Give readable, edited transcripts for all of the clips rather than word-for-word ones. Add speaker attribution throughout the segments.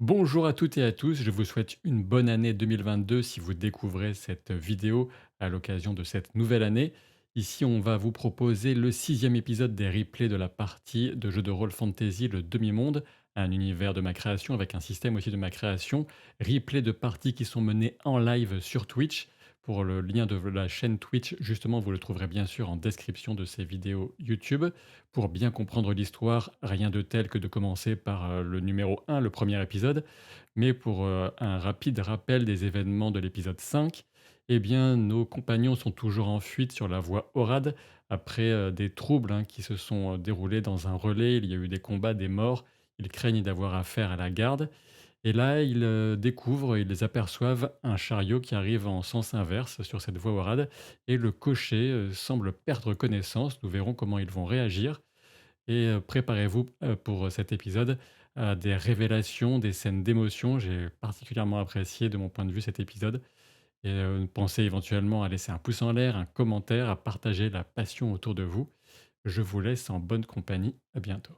Speaker 1: Bonjour à toutes et à tous, je vous souhaite une bonne année 2022 si vous découvrez cette vidéo à l'occasion de cette nouvelle année. Ici, on va vous proposer le sixième épisode des replays de la partie de jeu de rôle fantasy Le Demi-Monde, un univers de ma création avec un système aussi de ma création. Replays de parties qui sont menées en live sur Twitch. Pour le lien de la chaîne Twitch, justement, vous le trouverez bien sûr en description de ces vidéos YouTube. Pour bien comprendre l'histoire, rien de tel que de commencer par le numéro 1, le premier épisode, mais pour un rapide rappel des événements de l'épisode 5, eh bien, nos compagnons sont toujours en fuite sur la voie Orad après des troubles qui se sont déroulés dans un relais. Il y a eu des combats, des morts. Ils craignent d'avoir affaire à la garde. Et là, ils découvrent, ils aperçoivent un chariot qui arrive en sens inverse sur cette voie Orad. Et le cocher semble perdre connaissance. Nous verrons comment ils vont réagir. Et préparez-vous, pour cet épisode à des révélations, des scènes d'émotion. J'ai particulièrement apprécié de mon point de vue cet épisode et pensez éventuellement à laisser un pouce en l'air, un commentaire, à partager la passion autour de vous. Je vous laisse en bonne compagnie. À bientôt.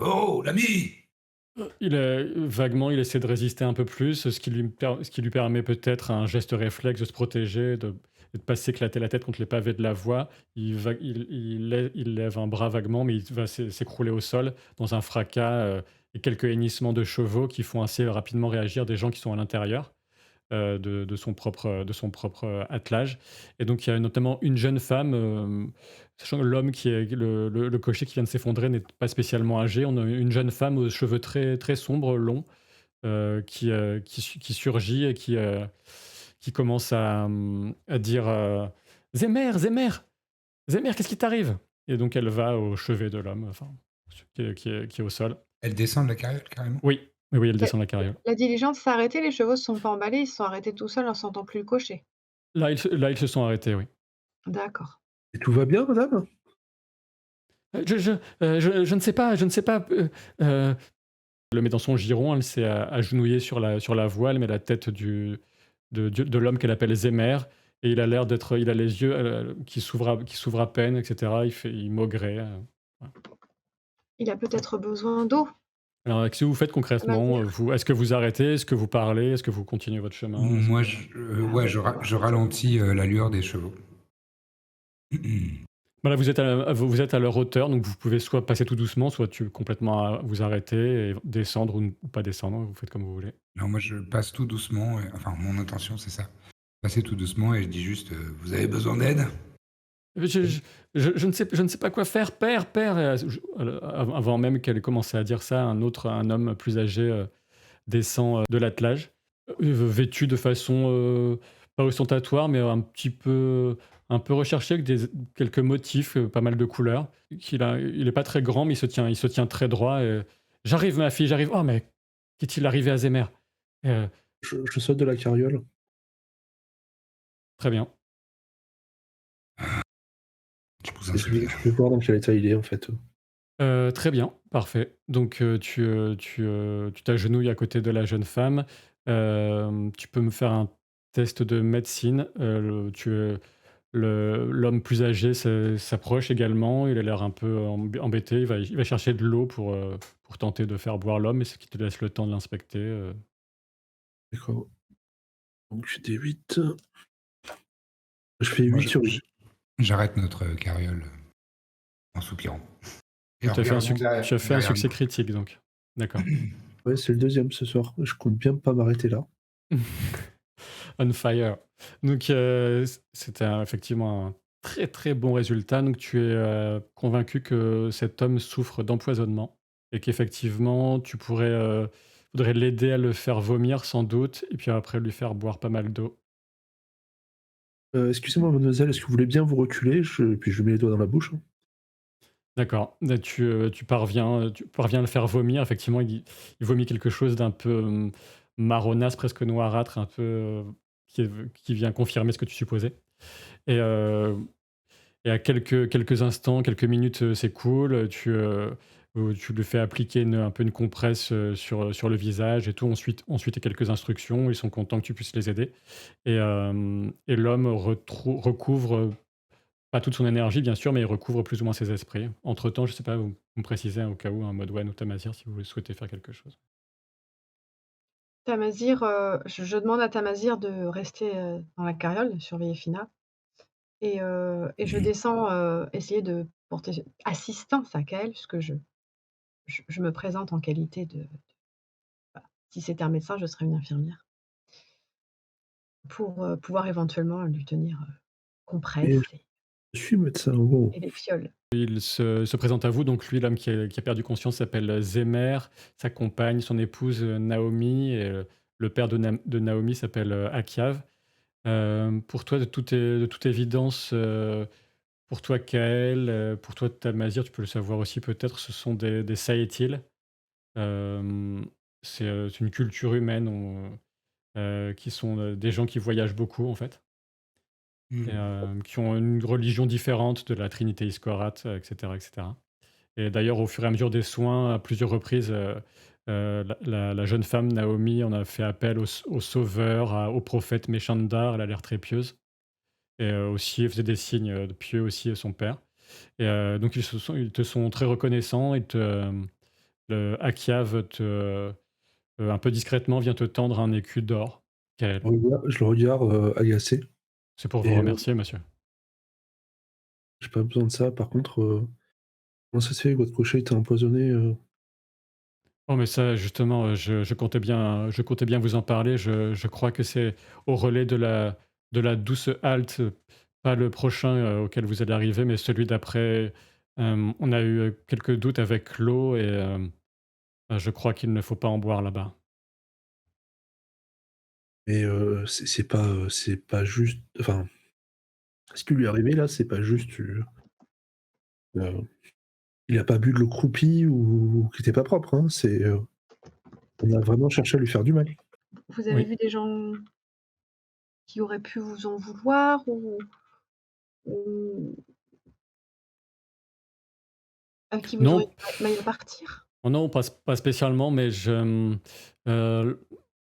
Speaker 2: Oh, l'ami!
Speaker 1: Vaguement, il essaie de résister un peu plus, ce qui lui permet peut-être un geste réflexe de se protéger, de ne pas s'éclater la tête contre les pavés de la voie. Il lève un bras vaguement, mais il va s'écrouler au sol dans un fracas et quelques hennissements de chevaux qui font assez rapidement réagir des gens qui sont à l'intérieur de son propre attelage. Et donc, il y a notamment une jeune femme, sachant que l'homme qui est le cocher qui vient de s'effondrer n'est pas spécialement âgé. On a une jeune femme aux cheveux très, très sombres, longs, qui surgit et qui commence à dire Zémer, Zémer, Zémer, qu'est-ce qui t'arrive? Et donc, elle va au chevet de l'homme, enfin, qui est au sol.
Speaker 2: Elle descend de la carriole, carrément?
Speaker 1: Oui, oui, oui, elle
Speaker 3: La
Speaker 1: descend la carriole.
Speaker 3: la diligence s'est arrêtée, les chevaux se sont pas emballés, ils se sont arrêtés tout seuls en sentant plus le cocher?
Speaker 1: Là, ils se sont arrêtés, oui.
Speaker 3: D'accord.
Speaker 4: Et tout va bien, madame?
Speaker 1: Je ne sais pas, je ne sais pas. Elle le met dans son giron, elle s'est agenouillée sur la voie, elle met la tête de l'homme qu'elle appelle Zémer, et il a l'air d'être. Il a les yeux qui s'ouvrent à peine, etc. Il maugrait. Ouais.
Speaker 3: Il a peut-être besoin d'eau,
Speaker 1: Alors, qu'est-ce que vous faites
Speaker 3: à ma
Speaker 1: concrètement
Speaker 3: mère.
Speaker 1: vous, est-ce que vous arrêtez? Est-ce que vous parlez? Est-ce que vous continuez votre chemin?
Speaker 2: Moi, ouais, je ralentis la lueur des chevaux.
Speaker 1: Voilà, vous êtes à leur hauteur, donc vous pouvez soit passer tout doucement, soit complètement vous arrêter et descendre ou pas descendre, vous faites comme vous voulez.
Speaker 2: Non, moi, je passe tout doucement. Enfin, mon intention, c'est ça. Passer tout doucement et je dis juste vous avez besoin d'aide?
Speaker 1: Je ne sais pas quoi faire, père, père. Avant même qu'elle ait commencé à dire ça, un homme plus âgé descend de l'attelage, vêtu de façon pas ostentatoire, mais un peu recherché avec quelques motifs, pas mal de couleurs. Il est pas très grand, mais il se tient très droit. J'arrive, ma fille, j'arrive. Oh, mais qu'est-il arrivé à Zémer? Euh,
Speaker 4: Je saute de la carriole.
Speaker 1: Très bien.
Speaker 2: Je pousse un
Speaker 4: Je
Speaker 2: soupir.
Speaker 4: vais voir dans quel état il est, en fait.
Speaker 1: Très bien, parfait. Donc, tu t'agenouilles à côté de la jeune femme. Tu peux me faire un test de médecine. L'homme plus âgé s'approche également. Il a l'air un peu embêté. Il va chercher de l'eau pour tenter de faire boire l'homme, mais c'est qu'il te laisse le temps de l'inspecter.
Speaker 4: D'accord. Donc j'ai des 8. Je fais
Speaker 2: Moi,
Speaker 4: 8 sur 8.
Speaker 2: j'arrête notre carriole en soupirant. Et en
Speaker 1: Tu as fait
Speaker 2: regardant
Speaker 1: tu as fait un
Speaker 2: derrière
Speaker 1: succès
Speaker 2: nous.
Speaker 1: critique, donc. D'accord.
Speaker 4: Ouais, c'est le deuxième ce soir. Je compte bien pas m'arrêter là.
Speaker 1: On fire. Donc, c'était effectivement très, très bon résultat. Donc tu es, convaincu que cet homme souffre d'empoisonnement et qu'effectivement tu pourrais, faudrait l'aider à le faire vomir sans doute et puis après lui faire boire pas mal d'eau.
Speaker 4: Excusez-moi mademoiselle, est-ce que vous voulez bien vous reculer? Puis je lui mets les doigts dans la bouche, hein.
Speaker 1: D'accord. Là tu parviens à le faire vomir. Effectivement, il vomit quelque chose d'un peu, marronasse, presque noirâtre, un peu, qui vient confirmer ce que tu supposais et à quelques instants, quelques minutes, s'écoulent, tu lui fais appliquer un peu une compresse, sur le visage et tout. Ensuite, il y a quelques instructions. Ils sont contents que tu puisses les aider et l'homme recouvre, pas toute son énergie bien sûr, mais il recouvre plus ou moins ses esprits. Entre-temps, je sais pas, vous me précisez au cas où, un Modwen ou Tamazir si vous souhaitez faire quelque chose.
Speaker 3: Tamazir, je demande à Tamazir de rester, dans la carriole, de surveiller Fina et je
Speaker 2: Mmh.
Speaker 3: descends, essayer de porter assistance à Kael puisque je me présente en qualité de voilà, si c'était un médecin, je serais une infirmière, pour, pouvoir éventuellement lui tenir,
Speaker 4: Et
Speaker 3: compresse
Speaker 4: je suis médecin, oh!
Speaker 3: et des fioles.
Speaker 1: Il se présente à vous, donc lui, l'homme qui a perdu conscience s'appelle, Zémer, sa compagne, son épouse, Naomi et le père de Naomi s'appelle, Akiav. Pour toi, de toute évidence, pour toi, Kael, pour toi, Tamazir, tu peux le savoir aussi peut-être, ce sont des Sahétil. Hem, c'est une culture humaine, qui sont, des gens qui voyagent beaucoup, en fait et
Speaker 2: Mmh.
Speaker 1: qui ont une religion différente de la Trinité Iskorat, et cetera et cetera. Et d'ailleurs, au fur et à mesure des soins, à plusieurs reprises, la jeune femme Naomi en a fait appel au sauveur, au prophète Méchandar. Elle a l'air très pieuse et aussi elle faisait des signes, de pieux aussi à son père et donc ils te sont très reconnaissants et le Akiav un peu discrètement vient te tendre un écu d'or, Kael.
Speaker 4: Je le regarde, agacé
Speaker 1: C'est pour vous
Speaker 4: et
Speaker 1: remercier, monsieur.
Speaker 4: j'ai pas besoin de ça. Par contre, comment ça se fait que votre cocher était empoisonné?
Speaker 1: Oh mais ça justement, je comptais bien vous en parler. Je crois que c'est au relais de la douce halte, pas le prochain, auquel vous allez arriver, mais celui d'après. On a eu, quelques doutes avec l'eau et je crois qu'il ne faut pas en boire là-bas.
Speaker 4: Mais c'est pas juste enfin, ce qui lui est arrivé là, c'est pas juste, heu, il a pas bu de l'eau croupie ou qui était pas propre, hein. On a vraiment cherché à lui faire du mal.
Speaker 3: Vous avez
Speaker 1: Oui.
Speaker 3: vu des gens qui auraient pu vous en vouloir ou qui vous auraient
Speaker 1: Non.
Speaker 3: dit mal partir?
Speaker 1: Oh non, pas spécialement, mais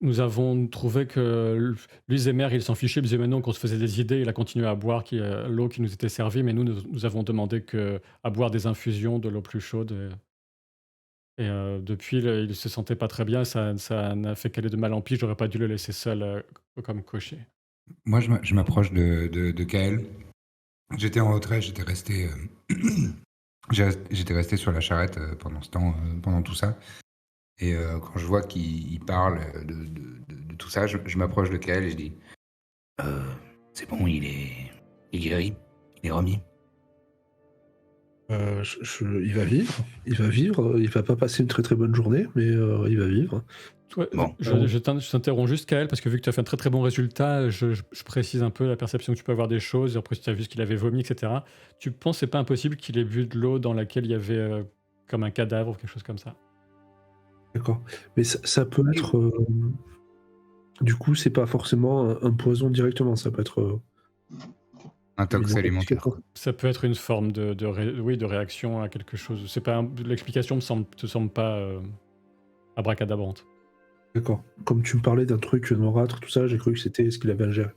Speaker 1: nous avons trouvé que lui, Zémer, il s'en fichait. Il disait: «Mais non», qu'on se faisait des idées. Il a continué à boire l'eau qui nous était servie, mais nous avons demandé à boire des infusions, de l'eau plus chaude et depuis, il se sentait pas très bien. Ça n'a fait qu'aller de mal en pis. J'aurais pas dû le laisser seul, comme cocher.
Speaker 2: Moi, je m'approche de Kael. J'étais en retrait, j'étais resté, j'étais resté sur la charrette, pendant ce temps, pendant tout ça et quand je vois qu'il parle, de tout ça, je m'approche de Kael et je dis: «Heu, c'est bon, il est guéri? Il est remis?»
Speaker 4: Je il va vivre, il va pas passer une très, très bonne journée, mais il va vivre.
Speaker 2: «Bon,
Speaker 1: Toi, je t'interromps juste, Kael, parce que vu que tu as fait un très très bon résultat, je précise un peu la perception que tu peux avoir des choses. Après, si tu as vu ce qu'il avait vomi, etc. Tu penses que c'est pas impossible qu'il ait bu de l'eau dans laquelle il y avait comme un cadavre ou quelque chose comme ça?
Speaker 4: D'accord. Mais ça peut être, du coup, c'est pas forcément un poison directement, ça peut être,
Speaker 2: un
Speaker 4: une
Speaker 2: tox alimentaire,
Speaker 4: intoxication.
Speaker 2: quoi».
Speaker 1: Ça peut être une forme oui, de réaction à quelque chose. C'est pas l'explication te semble pas abracadabrante.
Speaker 4: D'accord. Comme tu me parlais d'un truc noirâtre, tout ça, j'ai cru que c'était ce qu'il avait ingéré.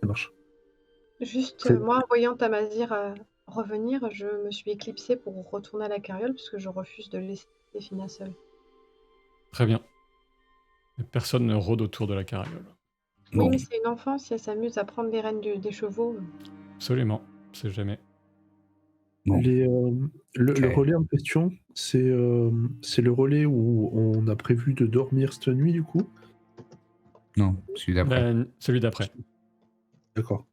Speaker 4: Ça marche.
Speaker 3: Juste,
Speaker 4: Très
Speaker 3: moi, en voyant Tamazir, revenir, je me suis éclipsée pour retourner à la carriole puisque je refuse de laisser Fina seule.
Speaker 1: Très bien. Et personne ne rôde autour de la carriole.
Speaker 3: Oui,
Speaker 2: Bon,
Speaker 3: mais c'est une enfant, si elle s'amuse à prendre les rênes des chevaux,
Speaker 1: Absolument. C'est jamais.
Speaker 2: bon,
Speaker 4: Les, le
Speaker 2: Kael.
Speaker 4: relais en question, c'est le relais où on a prévu de dormir cette nuit, du coup?
Speaker 2: Non, celui d'après.
Speaker 1: Celui d'après.
Speaker 4: D'accord.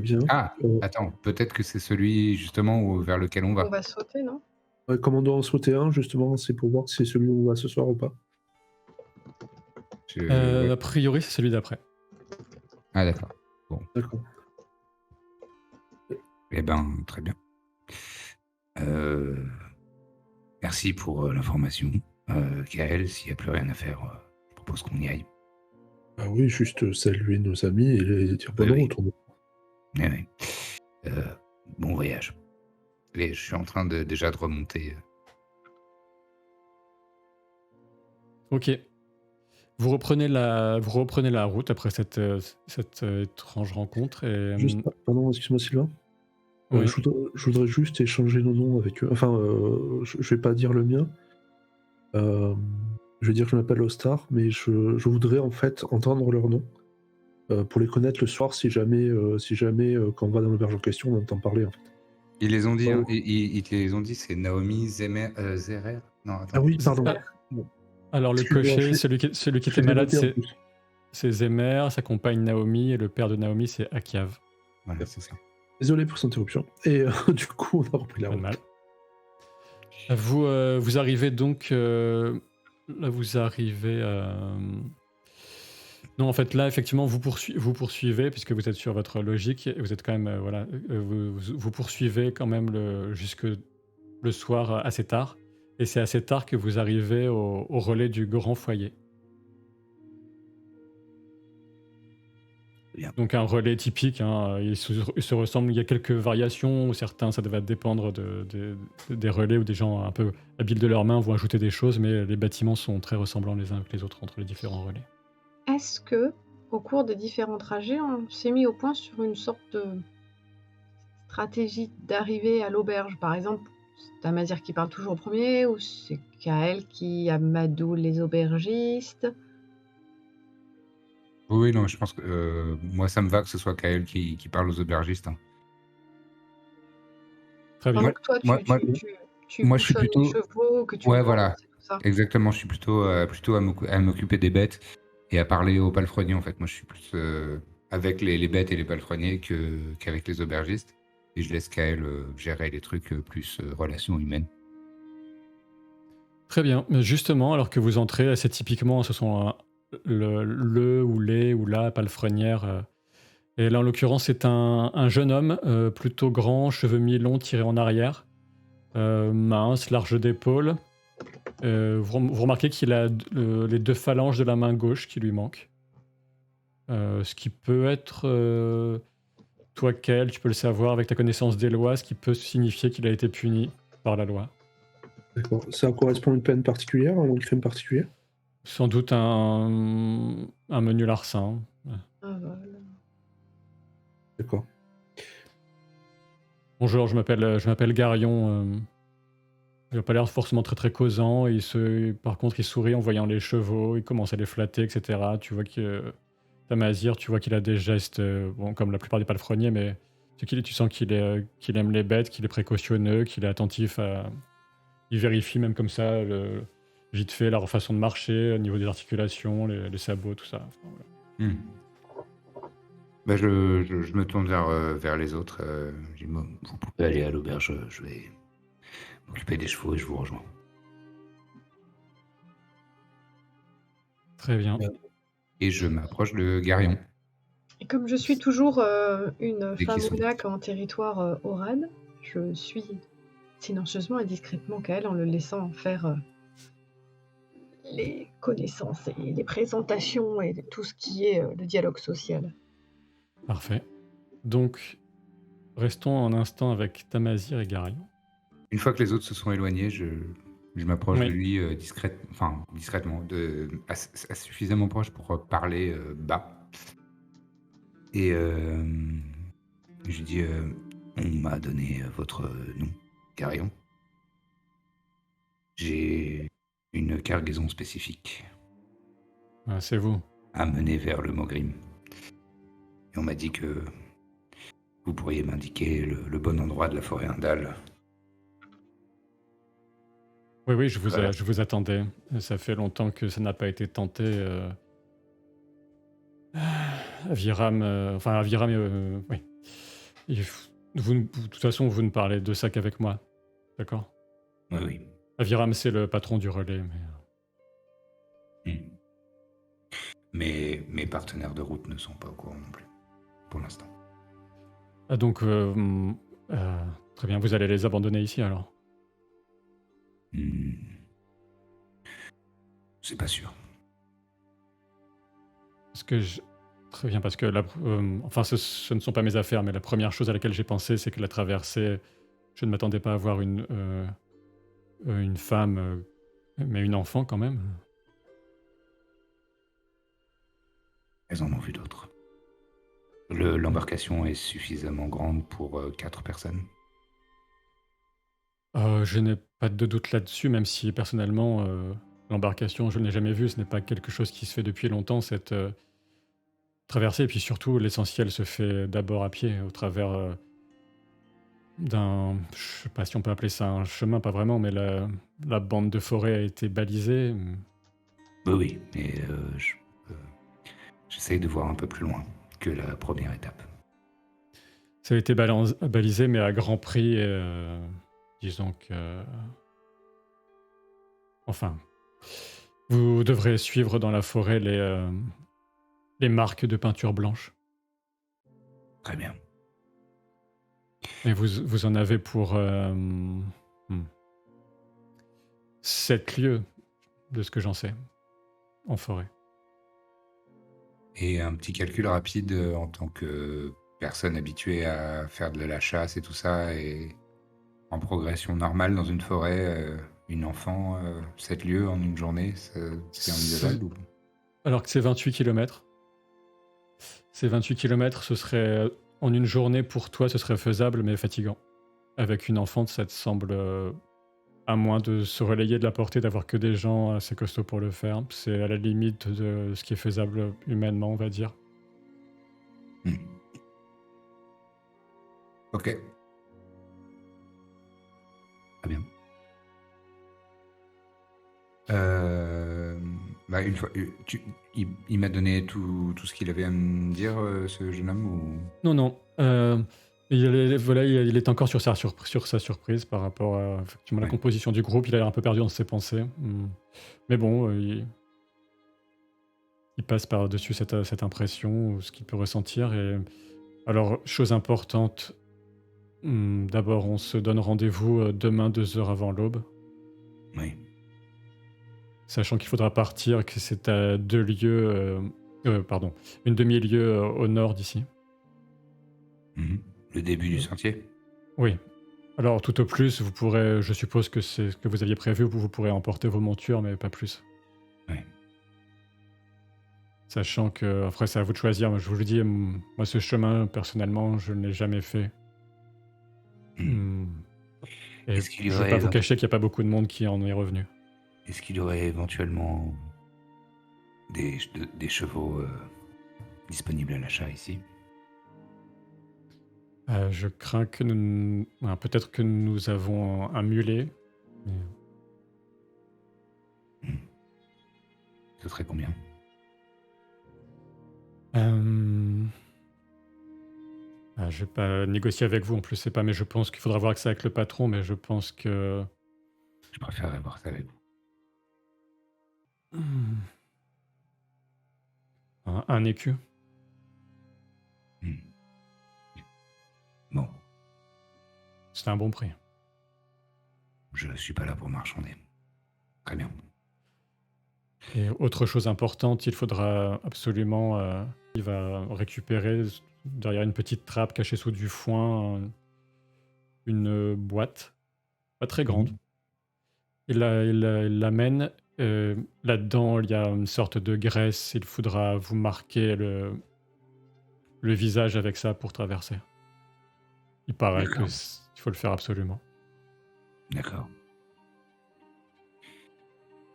Speaker 4: Bien.
Speaker 2: Ah, attends, peut-être que c'est celui justement vers lequel on
Speaker 3: On
Speaker 2: va.
Speaker 3: va sauter, non?
Speaker 4: Ouais, comme on doit en sauter un, justement, c'est pour voir si c'est celui où on va ce soir ou pas.
Speaker 2: Ouais.
Speaker 1: A priori, c'est celui d'après.
Speaker 2: Ah d'accord. Bon,
Speaker 4: D'accord.
Speaker 2: eh ben, très bien. Euh, Merci pour l'information. Gaël, s'il n'y a plus rien à faire, je propose qu'on y aille.
Speaker 4: Ah oui, juste saluer nos amis et les dire bonne
Speaker 2: Oui, oui.
Speaker 4: route.
Speaker 2: Oui, oui. Bon voyage. Et je suis en train déjà de remonter.
Speaker 1: Ok. Vous reprenez la route après cette étrange rencontre. Et,
Speaker 4: Juste, pardon, excuse-moi Sylvain.
Speaker 1: oui.
Speaker 4: Je voudrais juste échanger nos noms avec eux. Enfin, je vais pas dire le mien. Je vais dire que je m'appelle Ostar, mais je voudrais en fait entendre leur nom pour les connaître le soir si jamais, quand on va dans l'auberge en question, on entend parler en fait.
Speaker 2: Ils les ont dit, hein,
Speaker 4: Oh.
Speaker 2: ils te les ont dit, c'est Naomi Zerer. Non, attends.
Speaker 4: Ah oui, pardon.
Speaker 1: Ah, alors le
Speaker 4: Excuse-moi,
Speaker 1: cocher, celui qui
Speaker 4: je
Speaker 1: était
Speaker 4: l'ai
Speaker 1: malade,
Speaker 4: noté en plus.
Speaker 1: c'est Zémer, sa compagne Naomi, et le père de Naomi, c'est Akiav.
Speaker 2: Voilà, c'est ça.
Speaker 4: Désolé pour cette interruption. Et du coup, on a repris la
Speaker 1: Pas de
Speaker 4: route.
Speaker 1: mal. Vous arrivez donc. Là, vous arrivez. Non, en fait, là, effectivement, vous poursuivez, puisque vous êtes sur votre logique, et vous êtes quand même. Voilà, vous poursuivez quand même jusque le soir assez tard. Et c'est assez tard que vous arrivez au relais du grand foyer.
Speaker 2: Bien.
Speaker 1: Donc un relais typique, hein, il se ressemble, il y a quelques variations, certains ça va dépendre des relais où des gens un peu habiles de leurs mains vont ajouter des choses, mais les bâtiments sont très ressemblants les uns avec les autres entre les différents relais.
Speaker 3: Est-ce que, au cours des différents trajets, on s'est mis au point sur une sorte de stratégie d'arrivée à l'auberge? Par exemple, c'est Amazir qui parle toujours en premier ou c'est Kael qui amadoue les aubergistes?
Speaker 2: Oui, non, je pense que moi, ça me va que ce soit Kael qui parle aux aubergistes. Hein.
Speaker 1: Très bien.
Speaker 3: Pendant que toi,
Speaker 2: Moi,
Speaker 3: tu
Speaker 2: moi, je suis
Speaker 3: bouchonnes les
Speaker 2: plutôt.
Speaker 3: chevaux, que tu
Speaker 2: Ouais,
Speaker 3: montes
Speaker 2: voilà.
Speaker 3: et tout ça.
Speaker 2: Exactement, je suis plutôt à m'occuper des bêtes et à parler aux palefreniers, en fait. Moi, je suis plus avec les bêtes et les palefreniers qu'avec les aubergistes. Et je laisse Kael gérer les trucs plus relations humaines.
Speaker 1: Très bien. Mais justement, alors que vous entrez, assez typiquement, ce sont le ou les ou la palefrenière. Et là, en l'occurrence, c'est un jeune homme, plutôt grand, cheveux mi-longs tirés en arrière, mince, large d'épaule. Vous remarquez qu'il a les deux phalanges de la main gauche qui lui manquent. Ce qui peut être, toi, Kael, tu peux le savoir avec ta connaissance des lois, ce qui peut signifier qu'il a été puni par la loi.
Speaker 4: D'accord. Ça correspond à une peine particulière, à un crime particulier?
Speaker 1: Sans doute un menu larcin.
Speaker 3: Ah, voilà.
Speaker 4: D'accord.
Speaker 1: Bonjour, je m'appelle Garion. Il n'a pas l'air forcément très très causant. Par contre, il sourit en voyant les chevaux, il commence à les flatter, etc. Tu vois que Tamazir, tu vois qu'il a des gestes, bon, comme la plupart des palefreniers, mais tu sens qu'il aime les bêtes, qu'il est précautionneux, qu'il est attentif à. Il vérifie même comme ça, vite fait, leur façon de marcher, au niveau des articulations, les sabots, tout ça. Enfin, voilà.
Speaker 2: Bah, je me tourne vers les autres. Je dis, vous pouvez aller à l'auberge, je vais m'occuper des chevaux et je vous rejoins.
Speaker 1: Très bien.
Speaker 2: Et je m'approche de Garion.
Speaker 3: Et comme je suis toujours une
Speaker 2: Et qui sont-
Speaker 3: Famonak en territoire Oran, je suis silencieusement et discrètement Kael en le laissant faire les connaissances et les présentations et tout ce qui est le dialogue social.
Speaker 1: Parfait. Donc, restons un instant avec Tamazir et Garion.
Speaker 2: Une fois que les autres se sont éloignés, je m'approche
Speaker 1: Oui.
Speaker 2: de lui discrètement, suffisamment proche pour parler bas. Et je lui dis, on m'a donné votre nom, Garion. J'ai une cargaison spécifique
Speaker 1: Ah, c'est vous.
Speaker 2: à mener vers le Mogrim. Et on m'a dit que vous pourriez m'indiquer le bon endroit de la forêt Indal.
Speaker 1: Oui,
Speaker 2: Voilà.
Speaker 1: je vous attendais. Ça fait longtemps que ça n'a pas été tenté. À Viram, oui. De toute façon, vous ne parlez de ça qu'avec moi, d'accord?
Speaker 2: Oui, oui.
Speaker 1: Aviram, c'est le patron du relais, mais
Speaker 2: Hmm. Mais mes partenaires de route ne sont pas au courant non plus, pour l'instant.
Speaker 1: ah donc, très bien, vous allez les abandonner ici alors?
Speaker 2: Hmm. C'est pas sûr.
Speaker 1: Parce que je Très bien, parce que enfin, ce ne sont pas mes affaires, mais la première chose à laquelle j'ai pensé, c'est que la traversée, je ne m'attendais pas à voir une femme, mais une enfant quand même.
Speaker 2: Elles en ont vu d'autres. L'embarcation est suffisamment grande pour 4 personnes.
Speaker 1: Je n'ai pas de doute là-dessus, même si personnellement, l'embarcation, je ne l'ai jamais vue. Ce n'est pas quelque chose qui se fait depuis longtemps, cette traversée. Et puis surtout, l'essentiel se fait d'abord à pied, au travers d'un, je sais pas si on peut appeler ça un chemin, pas vraiment, mais la bande de forêt a été balisée.
Speaker 2: Oui, oui, mais euh, j'essaye de voir un peu plus loin que la première étape.
Speaker 1: Ça a été balisé, mais à grand prix. Disons que, enfin, vous devrez suivre dans la forêt les marques de peinture blanche.
Speaker 2: Très bien.
Speaker 1: Et vous en avez pour 7 lieues, de ce que j'en sais, en forêt.
Speaker 2: Et un petit calcul rapide en tant que personne habituée à faire de la chasse et tout ça, et en progression normale dans une forêt, une enfant, 7 lieues en une journée, c'est envisageable ou...
Speaker 1: Alors que c'est 28 kilomètres. C'est 28 kilomètres, ce serait en une journée pour toi, ce serait faisable, mais fatigant. Avec une enfant, ça te semble, à moins de se relayer de la portée, d'avoir que des gens assez costauds pour le faire. C'est à la limite de ce qui est faisable humainement, on va dire.
Speaker 2: Hmm. Ok. Très bien. Bah, une fois, il m'a donné tout ce qu'il avait à me dire, ce jeune homme, ou...
Speaker 1: Non, non. Voilà, il est encore sur sur sa surprise par rapport à effectivement la
Speaker 2: Ouais.
Speaker 1: composition du groupe. Il a l'air un peu perdu dans ses pensées. Mais bon, il passe par-dessus cette impression, ou ce qu'il peut ressentir. Et alors, chose importante, d'abord, on se donne rendez-vous demain 2 heures avant l'aube,
Speaker 2: Oui.
Speaker 1: sachant qu'il faudra partir, que c'est à 2 lieues, pardon, une demi-lieue au nord d'ici.
Speaker 2: Mhm. Le début du sentier.
Speaker 1: Oui. Alors, tout au plus, vous pourrez, je suppose que c'est ce que vous aviez prévu, vous pourrez emporter vos montures, mais pas plus.
Speaker 2: Oui.
Speaker 1: Sachant que, après, c'est à vous de choisir. Moi, je vous le dis, moi, ce chemin, personnellement, je ne l'ai jamais fait.
Speaker 2: Hmm.
Speaker 1: Et
Speaker 2: Est-ce qu'il y
Speaker 1: je ne vais pas
Speaker 2: aurait,
Speaker 1: vous cacher qu'il n'y a pas beaucoup de monde qui en est revenu.
Speaker 2: est-ce qu'il y aurait éventuellement des chevaux disponibles à l'achat ici?
Speaker 1: Je crains que peut-être que nous avons un mulet. Mais,
Speaker 2: Hmm. Ce serait combien?
Speaker 1: je vais pas négocier avec vous, en plus, c'est pas, mais je pense qu'il faudra voir que ça avec le patron, mais je pense que...
Speaker 2: Je préférerais voir ça avec vous.
Speaker 1: Hmm, un écu.
Speaker 2: Hmm. Bon,
Speaker 1: C'est un bon prix.
Speaker 2: je suis pas là pour marchander. Très bien.
Speaker 1: Et autre chose importante, il faudra absolument... il va récupérer, derrière une petite trappe cachée sous du foin, une boîte, pas très grande.
Speaker 2: Mhm.
Speaker 1: Il l'amène. Là-dedans, il y a une sorte de graisse. Il faudra vous marquer le visage avec ça pour traverser. Il paraît que
Speaker 2: D'accord.
Speaker 1: il faut le faire absolument.
Speaker 2: D'accord.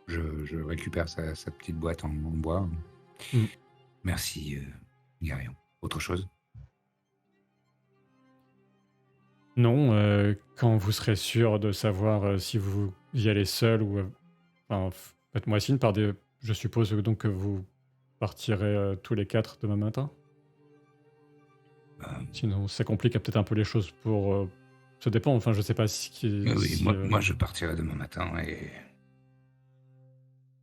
Speaker 2: Je récupère sa petite boîte en bois.
Speaker 1: Mm.
Speaker 2: Merci, Garion. Autre chose?
Speaker 1: Non, quand vous serez sûr de savoir si vous y allez seul ou... enfin, faites-moi signe par des... Je suppose donc que vous partirez tous les 4 demain matin.
Speaker 2: Euh,
Speaker 1: Sinon, ça complique peut-être un peu les choses pour. Ça dépend, enfin, je sais pas
Speaker 2: oui,
Speaker 1: si,
Speaker 2: moi, je partirai demain matin et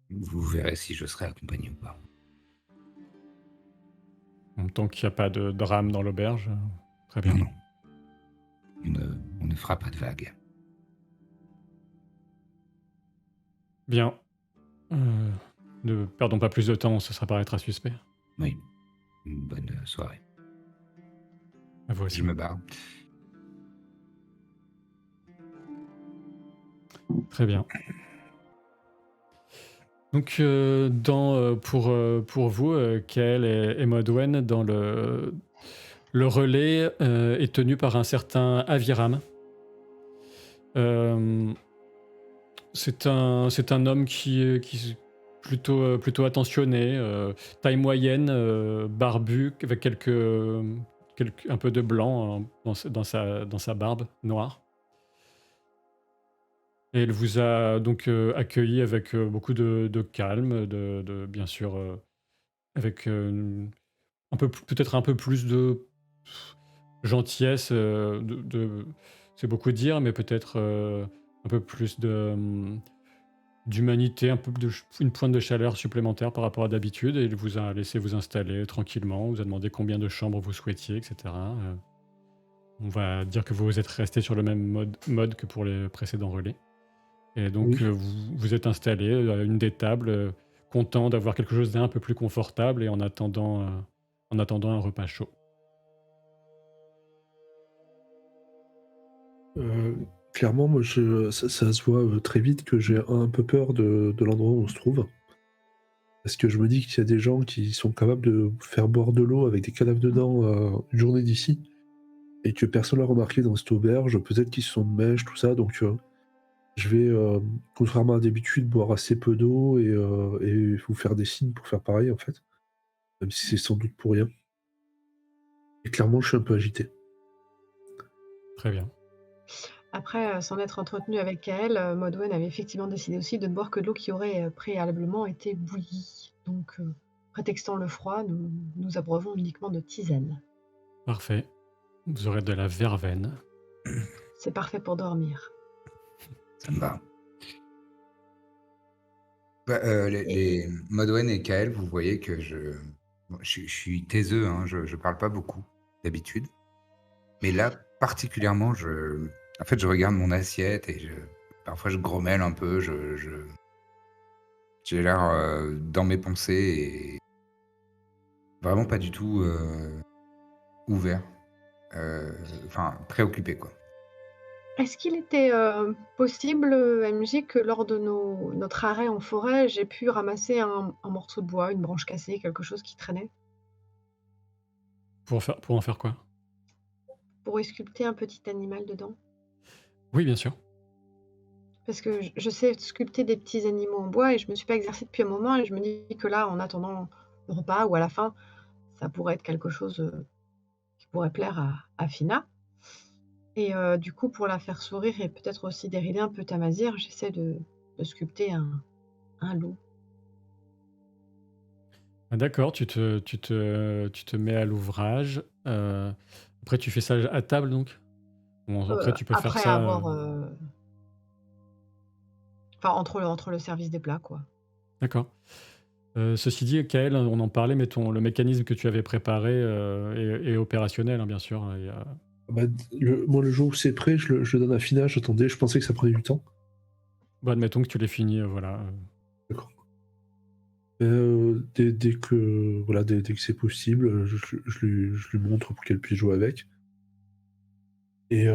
Speaker 2: vous verrez si je serai accompagné ou pas.
Speaker 1: tant qu'il n'y a pas de drame dans l'auberge, très
Speaker 2: Non,
Speaker 1: bien.
Speaker 2: non. On ne fera pas de vagues.
Speaker 1: Bien. Ne perdons pas plus de temps, ça paraîtra suspect.
Speaker 2: Oui. Une bonne soirée.
Speaker 1: À vous aussi.
Speaker 2: Je me barre.
Speaker 1: Très bien. Donc, pour vous, Kael et Modwen, dans le relais est tenu par un certain Aviram. C'est un homme qui est plutôt attentionné, taille moyenne, barbu, avec un peu de blanc dans sa barbe noire. Et il vous a donc accueilli avec beaucoup de calme, bien sûr, avec peut-être un peu plus de gentillesse. C'est beaucoup dire, mais peut-être un peu plus d'humanité, une pointe de chaleur supplémentaire par rapport à d'habitude. Et il vous a laissé vous installer tranquillement, vous a demandé combien de chambres vous souhaitiez, etc. On va dire que vous êtes resté sur le même mode que pour les précédents relais. Et donc,
Speaker 4: Oui.
Speaker 1: vous êtes installé à une des tables, content d'avoir quelque chose d'un peu plus confortable et en attendant un repas chaud.
Speaker 4: Clairement, moi, ça se voit très vite que j'ai un peu peur de l'endroit où on se trouve. Parce que je me dis qu'il y a des gens qui sont capables de faire boire de l'eau avec des cadavres dedans une journée d'ici, et que personne l'a remarqué dans cette auberge. Peut-être qu'ils se sont de mèche, tout ça. Donc, je vais, contrairement à d'habitude, boire assez peu d'eau et vous faire des signes pour faire pareil, en fait. Même si c'est sans doute pour rien. Et clairement, je suis un peu agité.
Speaker 1: Très bien.
Speaker 3: Après, s'en être entretenu avec Kael, Modwen avait effectivement décidé aussi de ne boire que de l'eau qui aurait préalablement été bouillie. Donc, prétextant le froid, nous abreuvons uniquement de tisane.
Speaker 1: Parfait. Vous aurez de la verveine.
Speaker 3: C'est parfait pour dormir.
Speaker 2: Ça me va. Les
Speaker 3: Et
Speaker 2: Modwen et Kael, vous voyez que je suis taiseux, hein, je parle pas beaucoup d'habitude. Mais là, particulièrement, en fait, je regarde mon assiette et parfois je grommelle un peu, j'ai l'air dans mes pensées et vraiment pas du tout ouvert, enfin préoccupé quoi.
Speaker 3: est-ce qu'il était possible, MJ, que lors de notre arrêt en forêt, j'ai pu ramasser un morceau de bois, une branche cassée, quelque chose qui traînait,
Speaker 1: Pour en faire quoi?
Speaker 3: pour y sculpter un petit animal dedans?
Speaker 1: Oui, bien sûr.
Speaker 3: Parce que je sais sculpter des petits animaux en bois et je me suis pas exercée depuis un moment et je me dis que là, en attendant le repas ou à la fin, ça pourrait être quelque chose qui pourrait plaire à Fina. Et du coup, pour la faire sourire et peut-être aussi dérider un peu Tamazir, j'essaie de sculpter un loup.
Speaker 1: Ah, d'accord, tu te mets à l'ouvrage. Après, tu fais ça à table, donc? Bon, après, tu peux faire
Speaker 3: Après
Speaker 1: ça.
Speaker 3: avoir, enfin entre le service des plats, quoi.
Speaker 1: D'accord. Ceci dit, Kael, on en parlait, mais le mécanisme que tu avais préparé est opérationnel, hein, bien sûr.
Speaker 4: Bah, moi, le jour où c'est prêt, je le donne à Fina. J'attendais, je pensais que ça prenait du temps.
Speaker 1: Bon, admettons que tu l'aies fini, voilà.
Speaker 4: D'accord. Dès que c'est possible, je lui montre pour qu'elle puisse jouer avec. Et,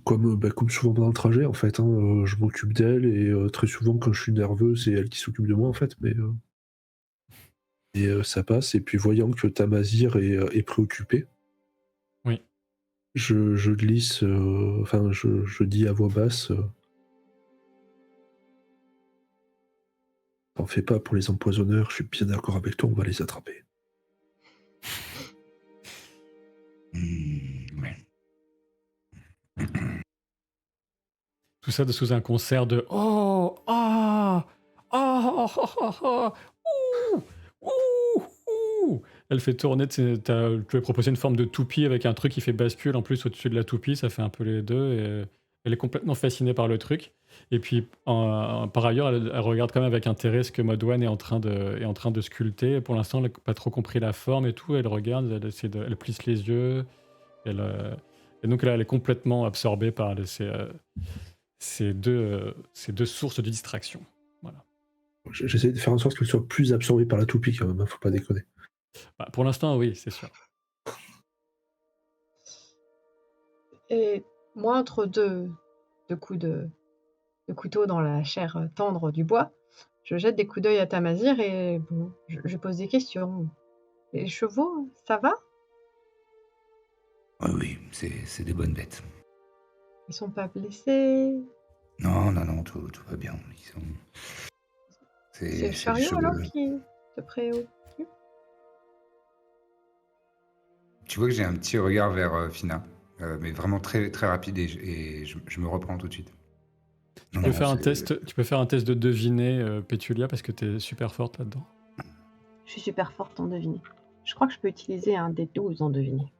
Speaker 4: comme souvent pendant le trajet, en fait, hein, je m'occupe d'elle et très souvent, quand je suis nerveux, c'est elle qui s'occupe de moi, en fait. Ça passe. Et puis, voyant que Tamazir est préoccupé,
Speaker 1: Oui.
Speaker 4: je glisse, enfin, je dis à voix basse, t'en fais pas pour les empoisonneurs, je suis bien d'accord avec toi, on va les attraper.
Speaker 2: Ouais.
Speaker 1: Tout ça sous un concert de oh ah ah ah ah ah ouh ouh ouh Elle fait tourner, tu lui as proposé une forme de toupie avec un truc qui fait bascule en plus au-dessus de la toupie, ça fait un peu les 2 et elle est complètement fascinée par le truc et puis par ailleurs, elle regarde quand même avec intérêt ce que Modwan est en train de sculpter. Pour l'instant, elle a pas trop compris la forme et tout, elle regarde, elle plisse les yeux, et donc là, elle est complètement absorbée par ces deux sources de distraction. Voilà.
Speaker 4: J'essaie de faire en sorte qu'elle soit plus absorbée par la toupie quand même, hein, faut pas déconner.
Speaker 1: Bah, pour l'instant, oui, c'est sûr.
Speaker 3: Et moi, entre deux coups de couteau dans la chair tendre du bois, je jette des coups d'œil à Tamazir et bon, je pose des questions. Les chevaux, ça va?
Speaker 2: Oui, oui, c'est des bonnes bêtes.
Speaker 3: Ils sont pas blessés?
Speaker 2: Non, non, non, tout va bien.
Speaker 3: C'est le
Speaker 2: C'est des
Speaker 3: chariot alors
Speaker 2: cheveux.
Speaker 3: qui te préoccupe?
Speaker 2: Tu vois que j'ai un petit regard vers Fina, mais vraiment très, très rapide et je me reprends tout de suite.
Speaker 1: Tu
Speaker 2: Non,
Speaker 1: peux
Speaker 2: non,
Speaker 1: faire un test, tu peux faire un test de deviner, Pétulia, parce que tu es super forte là-dedans.
Speaker 3: Je suis super forte en deviner. Je crois que je peux utiliser un des 12 en deviner.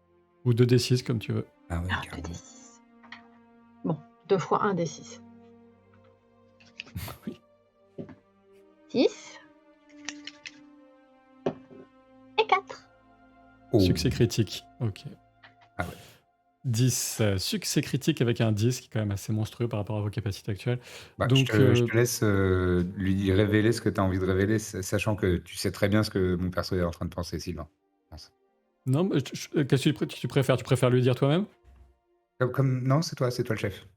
Speaker 1: Ou 2d6 comme tu veux.
Speaker 2: Ah ouais,
Speaker 3: Ah,
Speaker 2: carrément.
Speaker 3: 2d6. Bon, 2 fois 1 d6.
Speaker 1: Oui.
Speaker 3: 6 et 4.
Speaker 2: Oh.
Speaker 1: Succès critique, ok.
Speaker 2: Ah ouais.
Speaker 1: 10, succès critique avec un 10, qui est quand même assez monstrueux par rapport à vos capacités actuelles.
Speaker 2: Bah,
Speaker 1: Donc,
Speaker 2: je te laisse lui révéler ce que tu as envie de révéler, sachant que tu sais très bien ce que mon perso est en train de penser, Sylvain. Je pense.
Speaker 1: non, mais qu'est-ce que tu préfères? Tu préfères lui dire toi-même?
Speaker 2: Non, c'est toi le chef.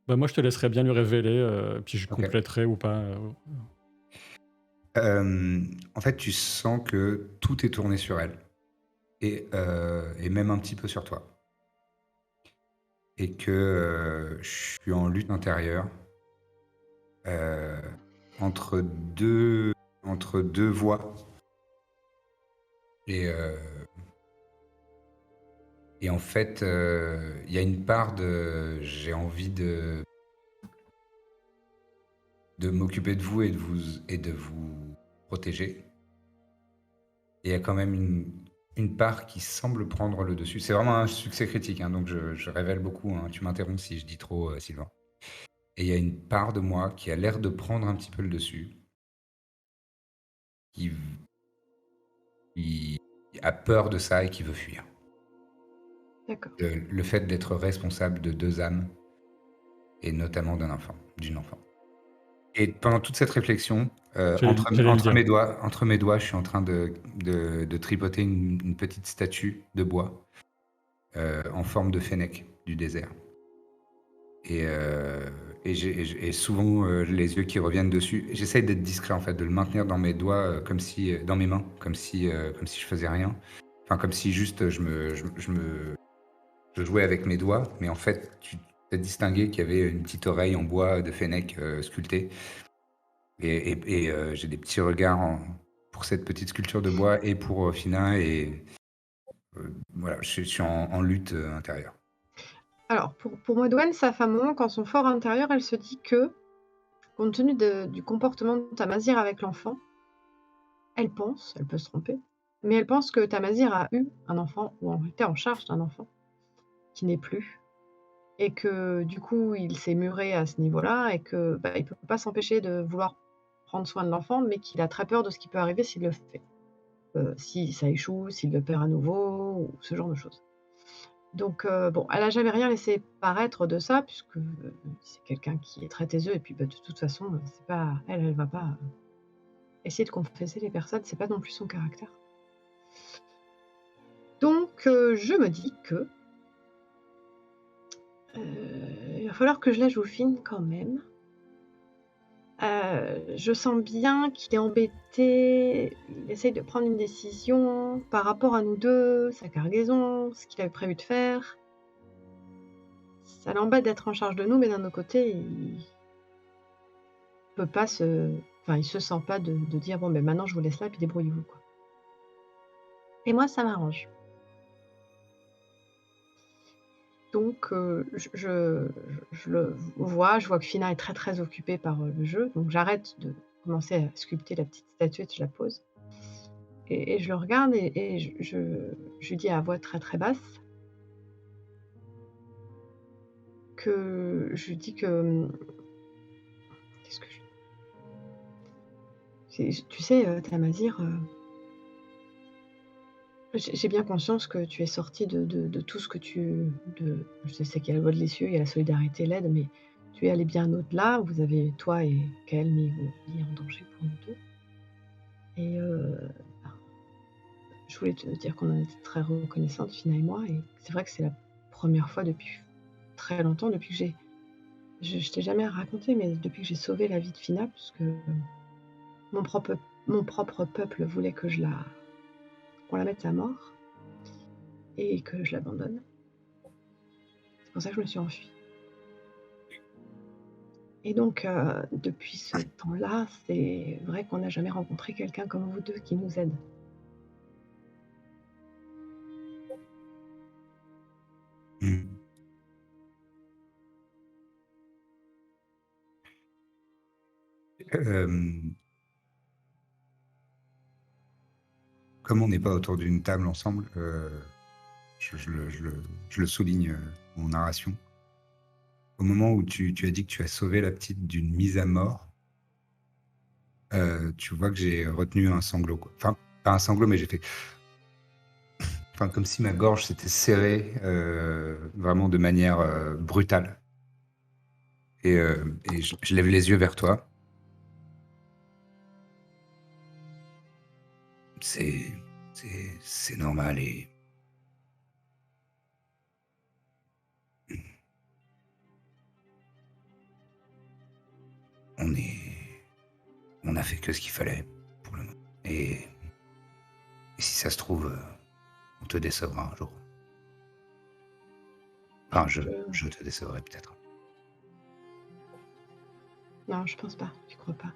Speaker 1: Bah, moi, je te laisserai bien lui révéler, puis je
Speaker 2: Ok.
Speaker 1: compléterai ou pas.
Speaker 2: En fait, tu sens que tout est tourné sur elle et même un petit peu sur toi. Et que je suis en lutte intérieure entre deux voies. Et en fait, il y a une part de j'ai envie de m'occuper de vous et de vous protéger. Et il y a quand même une part qui semble prendre le dessus. C'est vraiment un succès critique, hein, donc je révèle beaucoup, hein. Tu m'interromps si je dis trop, Sylvain. Et il y a une part de moi qui a l'air de prendre un petit peu le dessus, qui a peur de ça et qui veut fuir.
Speaker 3: D'accord.
Speaker 2: Le fait d'être responsable de 2 âmes et notamment d'une enfant. Et pendant toute cette réflexion,
Speaker 1: J'allais le dire.
Speaker 2: entre mes doigts, je suis en train de tripoter une petite statue de bois en forme de fennec du désert. Et souvent les yeux qui reviennent dessus. J'essaye d'être discret en fait, de le maintenir dans mes doigts, comme si dans mes mains, comme si je faisais rien. Enfin, comme si juste je jouais avec mes doigts, mais en fait, tu as distingué qu'il y avait une petite oreille en bois de fennec sculptée. Et j'ai des petits regards pour cette petite sculpture de bois et pour Fina. Et voilà, je suis en lutte intérieure.
Speaker 3: Alors, pour Modwen, ça fait un moment qu'en son fort intérieur, elle se dit que, compte tenu du comportement de Tamazir avec l'enfant, elle pense, elle peut se tromper, mais elle pense que Tamazir a eu un enfant ou était en charge d'un enfant qui n'est plus, et que du coup, il s'est muré à ce niveau-là et que il peut pas s'empêcher de vouloir prendre soin de l'enfant, mais qu'il a très peur de ce qui peut arriver s'il le fait. Si ça échoue, s'il le perd à nouveau ou ce genre de choses. Donc bon, elle a jamais rien laissé paraître de ça puisque, c'est quelqu'un qui est très taiseux et puis, de toute façon, c'est pas elle va pas, essayer de confesser les personnes, c'est pas non plus son caractère. Donc je me dis que, il va falloir que je la joue fine quand même. Je sens bien qu'il est embêté, il essaye de prendre une décision par rapport à nous 2, sa cargaison, ce qu'il avait prévu de faire. Ça l'embête d'être en charge de nous, mais d'un autre côté, il peut pas il se sent pas de dire: «Bon, maintenant je vous laisse là, puis débrouillez-vous, quoi». Et moi, ça m'arrange. Donc je le vois, je vois que Fina est très, très occupée par, le jeu, donc j'arrête de commencer à sculpter la petite statuette, je la pose et je le regarde et je lui dis à voix très, très basse que je lui dis que, qu'est-ce que tu sais, Tamazir, j'ai bien conscience que tu es sorti de tout ce que je sais qu'il y a la loi de l'essieu, il y a la solidarité, l'aide, mais tu es allé bien au-delà. Vous avez, toi et Kael, mis vos vies en danger pour nous 2 et bah, je voulais te dire qu'on en était très reconnaissantes, Fina et moi, et c'est vrai que c'est la première fois depuis très longtemps, depuis que je t'ai jamais raconté, mais depuis que j'ai sauvé la vie de Fina, puisque mon propre mon propre peuple voulait qu'on la mette à mort et que je l'abandonne. C'est pour ça que je me suis enfuie. Et donc, depuis ce temps-là, c'est vrai qu'on n'a jamais rencontré quelqu'un comme vous 2 qui nous aide.
Speaker 2: Mmh. Hem, Comme on n'est pas autour d'une table ensemble, je le souligne, en narration. Au moment où tu as dit que tu as sauvé la petite d'une mise à mort, tu vois que j'ai retenu un sanglot, quoi. Enfin, pas un sanglot, mais j'ai fait enfin, comme si ma gorge s'était serrée, vraiment de manière, brutale et je lève les yeux vers toi. C'est c'est normal et on est on a fait que ce qu'il fallait pour le moment et si ça se trouve, on te décevra un jour. Enfin,
Speaker 3: Je
Speaker 2: je te décevrai peut-être.
Speaker 3: Non, je pense pas, j'y crois pas.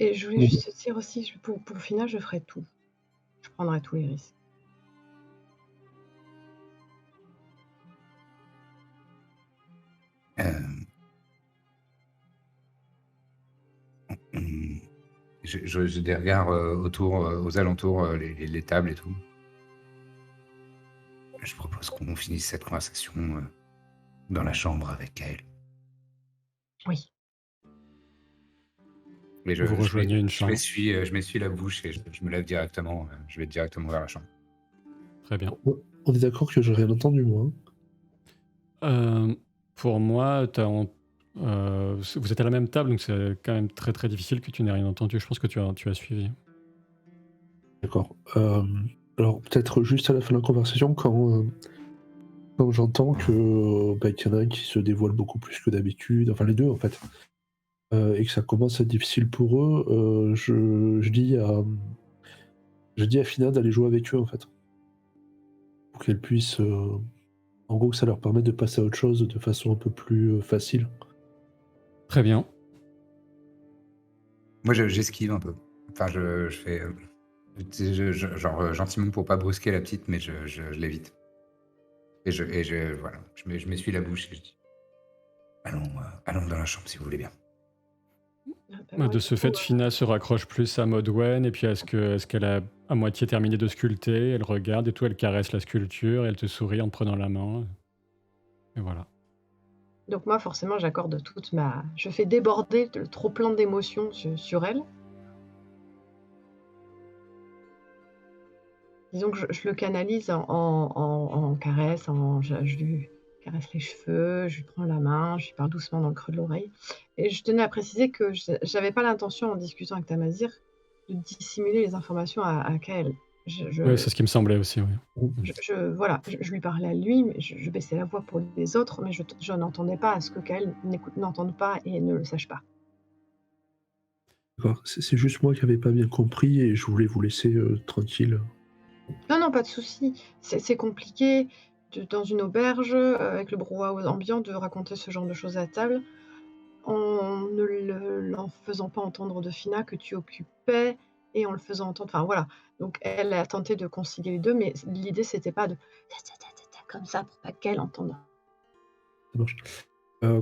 Speaker 3: Et je voulais
Speaker 4: Bon,
Speaker 3: juste te dire aussi, pour Fina, je ferai tout. Je prendrai tous les risques.
Speaker 2: Hem, mmh, j'ai des regards, autour, aux alentours, les tables et tout. Je propose qu'on finisse cette conversation, dans la chambre avec elle.
Speaker 3: Oui.
Speaker 2: Mais
Speaker 1: Vous rejoignez une chambre.
Speaker 2: je m'essuie la bouche et je me lève directement, je vais directement vers la chambre.
Speaker 1: Très bien.
Speaker 4: on est d'accord que j'ai rien entendu, moi, hein.
Speaker 1: Euh, pour moi, vous êtes à la même table, donc c'est quand même très très difficile que tu n'aies rien entendu. Je pense que tu as suivi.
Speaker 4: D'accord. Alors peut-être juste à la fin de la conversation, quand j'entends que, bah, qu'il y en a un qui se dévoile beaucoup plus que d'habitude, enfin les 2 en fait, et que ça commence à être difficile pour eux, je dis à Fina d'aller jouer avec eux, en fait. Pour qu'elle puisse, en gros, que ça leur permette de passer à autre chose de façon un peu plus, facile.
Speaker 1: Très bien.
Speaker 2: Moi, j'esquive un peu. Enfin, je fais, tu sais, genre, gentiment pour pas brusquer la petite, mais je l'évite et voilà, je m'essuie la bouche et je dis: allons dans la chambre si vous voulez bien».
Speaker 3: Moi,
Speaker 1: De
Speaker 3: du
Speaker 1: ce
Speaker 3: coup,
Speaker 1: fait, Fina se raccroche plus à Modwen, et puis est-ce qu'elle a à moitié terminé de sculpter, elle regarde et tout, elle caresse la sculpture, elle te sourit en te prenant la main, et voilà.
Speaker 3: donc moi, forcément, j'accorde je fais déborder le trop plein d'émotions sur elle. Disons que je le canalise en caresses, je lui caresse les cheveux, je lui prends la main, je lui parle doucement dans le creux de l'oreille et je tenais à préciser que j'avais pas l'intention, en discutant avec Tamazir, de dissimuler les informations à Kael.
Speaker 1: Oui, c'est ce qui me semblait aussi, oui.
Speaker 3: Voilà, je lui parlais à lui, mais je baissais la voix pour les autres, mais je n'entendais pas à ce que Kael n'entende pas et ne le sache pas.
Speaker 4: D'accord. C'est juste moi qui avais pas bien compris et je voulais vous laisser, tranquille.
Speaker 3: Non, non, pas de souci. C'est compliqué dans une auberge, avec le brouhaha ambiant, de raconter ce genre de choses à table, en ne l'en faisant pas entendre de Fina que tu occupais et en le faisant entendre, enfin voilà. Donc elle a tenté de concilier les 2, mais l'idée c'était pas de comme ça pour pas qu'elle entende.
Speaker 4: Ça marche.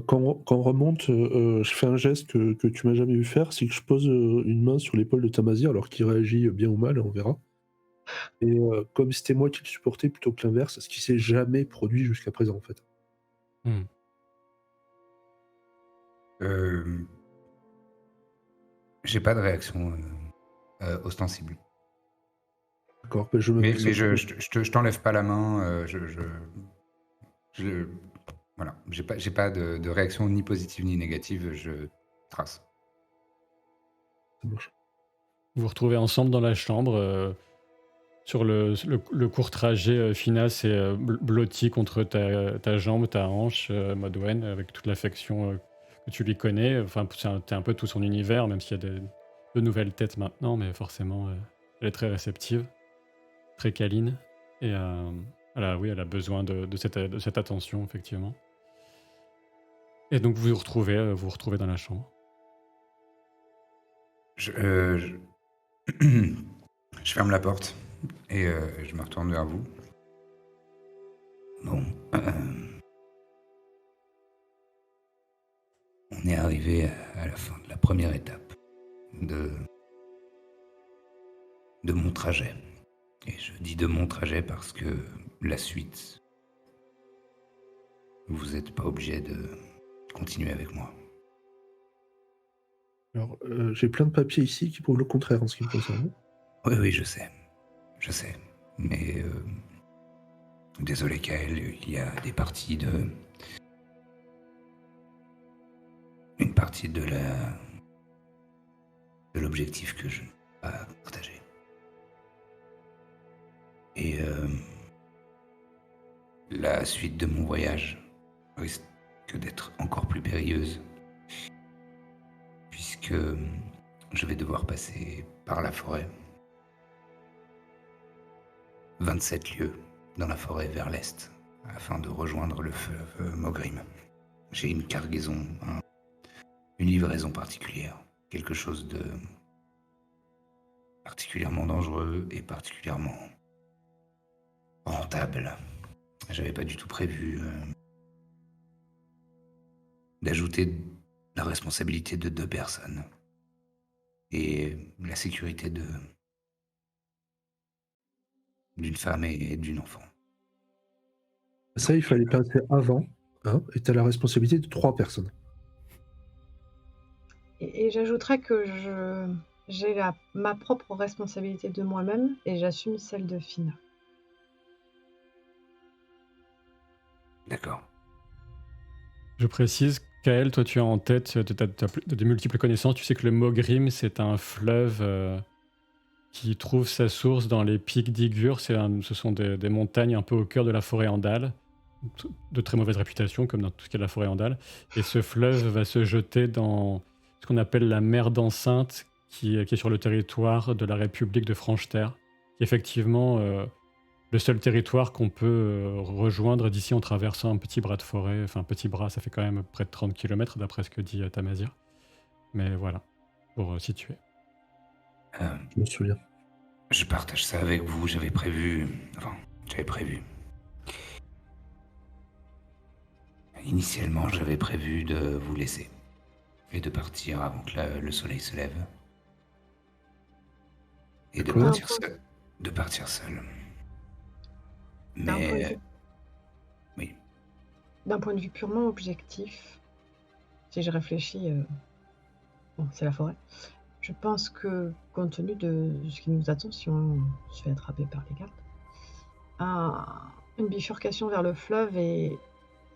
Speaker 4: Quand on remonte, je fais un geste que tu m'as jamais vu faire, c'est que je pose, une main sur l'épaule de Tamazir alors qu'il réagit, bien ou mal, on verra. Et comme c'était moi qui le supportais plutôt que l'inverse, ce qui s'est jamais produit jusqu'à présent, en fait.
Speaker 1: Mmh.
Speaker 2: Euh, j'ai pas de réaction ostensible.
Speaker 4: D'accord, bah, je me mets
Speaker 2: Mais
Speaker 4: simplement
Speaker 2: je t'enlève pas la main. Je- voilà, j'ai pas de réaction ni positive ni négative. Je trace.
Speaker 4: ça marche.
Speaker 1: Vous vous retrouvez ensemble dans la chambre, sur le court trajet, Fina s'est, blottie contre ta jambe, ta hanche, Modwen, avec toute l'affection, que tu lui connais. Enfin, tu un peu tout son univers, même s'il y a de nouvelles têtes maintenant, mais forcément, elle est très réceptive, très câline et elle a besoin de cette attention, effectivement. Et donc vous vous retrouvez dans la chambre.
Speaker 2: Je, je ferme la porte et je me retourne vers vous. Bon, on est arrivé à la fin de la première étape de, de mon trajet. Et je dis de mon trajet parce que la suite, vous n'êtes pas obligé de continuer avec moi.
Speaker 4: Alors, j'ai plein de papiers ici qui prouvent le contraire en ce qui me concerne.
Speaker 2: Oui, oui, je sais. Je sais. Mais désolé, Kael, il y a des parties de... Une partie de l'objectif que je n'ai pas partagé. Et la suite de mon voyage risque d'être encore plus périlleuse, puisque je vais devoir passer par la forêt. 27 lieues dans la forêt vers l'est, afin de rejoindre le fleuve Mogrim. J'ai une cargaison, une livraison particulière, quelque chose de particulièrement dangereux et particulièrement rentable. J'avais pas du tout prévu d'ajouter la responsabilité de 2 personnes et la sécurité d'une femme et d'une enfant.
Speaker 4: Ça, il fallait passer avant, hein, et t'as la responsabilité de 3 personnes.
Speaker 3: Et j'ajouterais que j'ai ma propre responsabilité de moi-même et j'assume celle de Fina.
Speaker 2: D'accord.
Speaker 1: Je précise, Kael, toi tu as en tête, tu as de multiples connaissances, tu sais que le Mogrim c'est un fleuve qui trouve sa source dans les pics d'Igur, ce sont des montagnes un peu au cœur de la forêt andale, de très mauvaise réputation comme dans tout ce qui est de la forêt andale, et ce fleuve va se jeter dans ce qu'on appelle la mer d'Enceinte, qui est sur le territoire de la République de Franche-Terre, qui est effectivement le seul territoire qu'on peut rejoindre d'ici en traversant un petit bras de forêt. Enfin, petit bras, ça fait quand même près de 30 km d'après ce que dit Tamazir. Mais voilà, pour situer.
Speaker 4: Je me souviens.
Speaker 2: Je partage ça avec vous, j'avais prévu... Initialement, j'avais prévu de vous laisser et de partir avant que le soleil se lève. Et de
Speaker 4: D'accord.
Speaker 2: partir seul.
Speaker 3: D'un point de
Speaker 2: Mais...
Speaker 3: vue-
Speaker 2: Oui.
Speaker 3: D'un point de vue purement objectif, si je réfléchis, bon, c'est la forêt. Je pense que, compte tenu de ce qui nous attend si on se fait attraper par les gardes, une bifurcation vers le fleuve et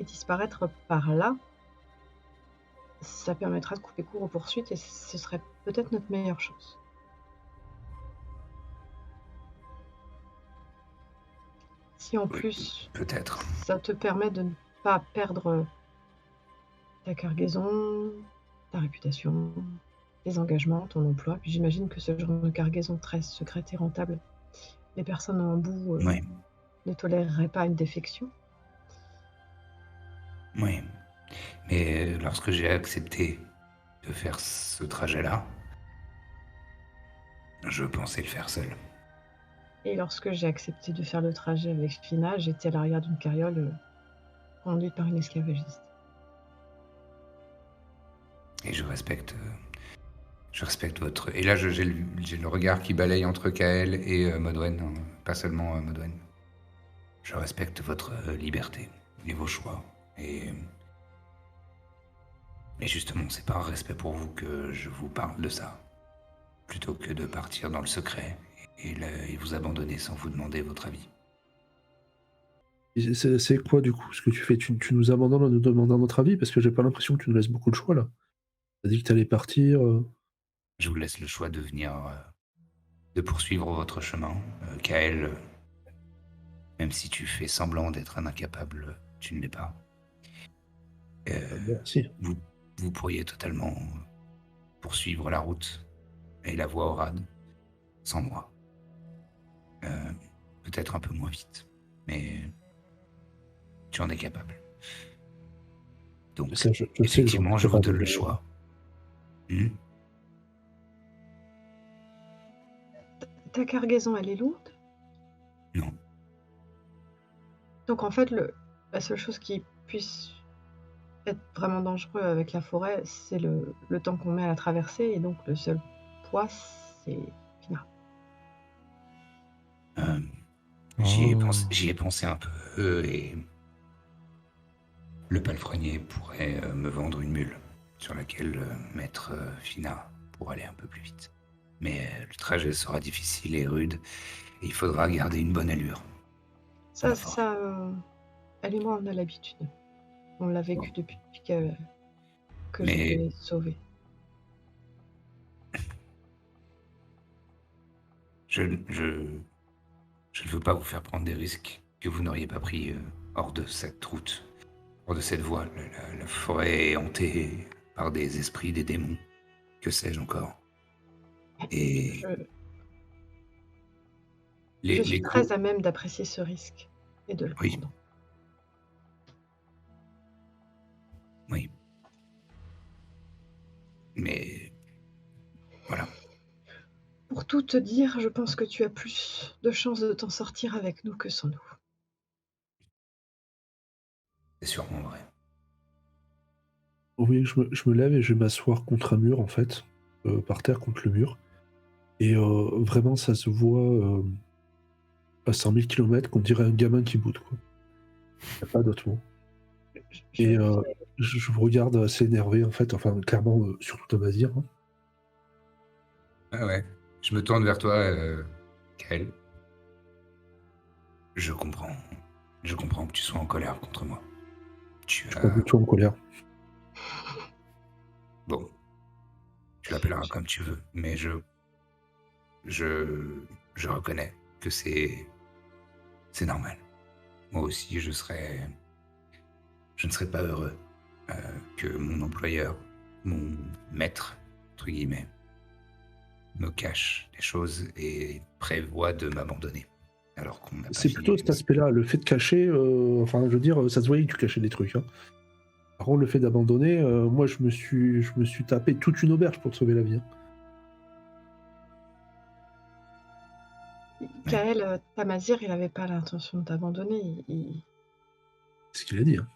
Speaker 3: disparaître par là, ça permettra de couper court aux poursuites et ce serait peut-être notre meilleure chance. Si en
Speaker 2: Oui,
Speaker 3: plus
Speaker 2: peut-être.
Speaker 3: ça te permet de ne pas perdre ta cargaison, ta réputation, tes engagements, ton emploi. Puis j'imagine que ce genre de cargaison très secrète et rentable, les personnes en bout
Speaker 2: Oui,
Speaker 3: ne toléreraient pas une défection.
Speaker 2: oui. Mais lorsque j'ai accepté de faire ce trajet-là, je pensais le faire seul.
Speaker 3: Et lorsque j'ai accepté de faire le trajet avec Fina, j'étais à l'arrière d'une carriole conduite par une esclavagiste.
Speaker 2: Et je respecte Je respecte votre... Et là, j'ai le regard qui balaye entre Kael et Modwen, hein, pas seulement Modwen. Je respecte votre liberté et vos choix. Et justement, c'est par respect pour vous que je vous parle de ça, plutôt que de partir dans le secret et vous abandonner sans vous demander votre avis.
Speaker 4: Et c'est quoi du coup ce que tu fais? Tu nous abandonnes en nous demandant notre avis? Parce que j'ai pas l'impression que tu nous laisses beaucoup de choix là. T'as dit que t'allais partir.
Speaker 2: Je vous laisse le choix de venir, de poursuivre votre chemin. Kael, même si tu fais semblant d'être un incapable, tu ne l'es pas.
Speaker 4: Si.
Speaker 2: Vous, vous pourriez totalement poursuivre la route et la voie au rad sans moi. Peut-être un peu moins vite, mais tu en es capable. Donc,
Speaker 4: Ça, je sais que j'en
Speaker 2: effectivement,
Speaker 4: suis
Speaker 2: je vous
Speaker 4: capable,
Speaker 2: donne le
Speaker 4: mais-
Speaker 2: choix.
Speaker 3: Ta cargaison, elle est lourde.
Speaker 2: Non.
Speaker 3: Donc en fait, la seule chose qui puisse être vraiment dangereux avec la forêt, c'est le temps qu'on met à la traversée. Et donc le seul poids, c'est Fina.
Speaker 2: J'y ai pensé un peu et le palefrenier pourrait me vendre une mule sur laquelle mettre Fina pour aller un peu plus vite. Mais le trajet sera difficile et rude et il faudra garder une bonne allure.
Speaker 3: Ça, elle et moi, on a l'habitude. On l'a vécu depuis que je
Speaker 2: Mais-
Speaker 3: l'ai sauvée.
Speaker 2: Je ne veux pas vous faire prendre des risques que vous n'auriez pas pris hors de cette route, hors de cette voie. La forêt est hantée par des esprits, des démons, que sais-je encore. Et
Speaker 3: Je suis
Speaker 2: les
Speaker 3: très à même d'apprécier ce risque et de le
Speaker 2: Oui.
Speaker 3: prendre.
Speaker 2: Oui. Mais voilà.
Speaker 3: Pour tout te dire, je pense que tu as plus de chances de t'en sortir avec nous que sans nous.
Speaker 2: C'est sûrement vrai.
Speaker 4: Oui, je me lève et je vais m'asseoir contre un mur, en fait, par terre contre le mur. Et vraiment, ça se voit à 100 000 km qu'on dirait un gamin qui boude, quoi. Y a pas d'autre mot. Et je vous regarde assez énervé, en fait, enfin, clairement, surtout Tamazir. Hein.
Speaker 2: Ah ouais. Je me tourne vers toi, Kael. Je comprends. Je comprends que tu sois en colère contre moi. Tu
Speaker 4: Je suis pas
Speaker 2: as...
Speaker 4: du tout en colère.
Speaker 2: Bon. Tu l'appelleras comme tu veux, mais je reconnais que c'est normal. Moi aussi, je ne serais pas heureux que mon employeur, mon maître, entre guillemets, me cache des choses et prévoit de m'abandonner. Alors qu'on n'a pas
Speaker 4: C'est
Speaker 2: fini
Speaker 4: plutôt
Speaker 2: les
Speaker 4: cet
Speaker 2: choses.
Speaker 4: aspect-là, le fait de cacher, enfin, je veux dire, ça se voyait que tu cachais des trucs. Hein. Par contre, le fait d'abandonner, moi, je me suis tapé toute une auberge pour te sauver la vie. Hein.
Speaker 3: Kael, Tamazir, il n'avait pas l'intention de t'abandonner.
Speaker 4: C'est ce qu'il a dit. Hein.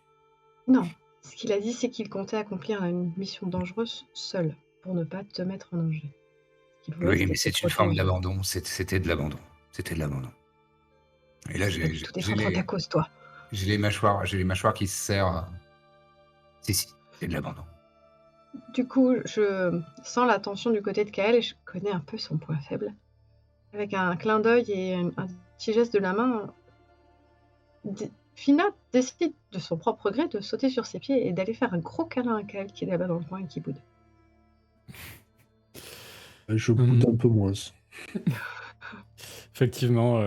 Speaker 3: Non, ce qu'il a dit, c'est qu'il comptait accomplir une mission dangereuse seul, pour ne pas te mettre en danger. Ce qu'il voulait,
Speaker 2: Oui,
Speaker 3: c'était
Speaker 2: mais
Speaker 3: te
Speaker 2: c'est une forme
Speaker 3: protéger.
Speaker 2: d'abandon. C'était de l'abandon. C'était de l'abandon. Et là,
Speaker 3: C'est pas du tout défendre ta cause, toi.
Speaker 2: j'ai les mâchoires qui se serrent. Si, c'est de l'abandon.
Speaker 3: Du coup, je sens la tension du côté de Kael et je connais un peu son point faible. Avec un clin d'œil et un petit geste de la main, Fina décide de son propre gré de sauter sur ses pieds et d'aller faire un gros câlin à Kael qui est là-bas dans le coin et qui boude.
Speaker 4: Je boude un peu moins.
Speaker 1: Effectivement,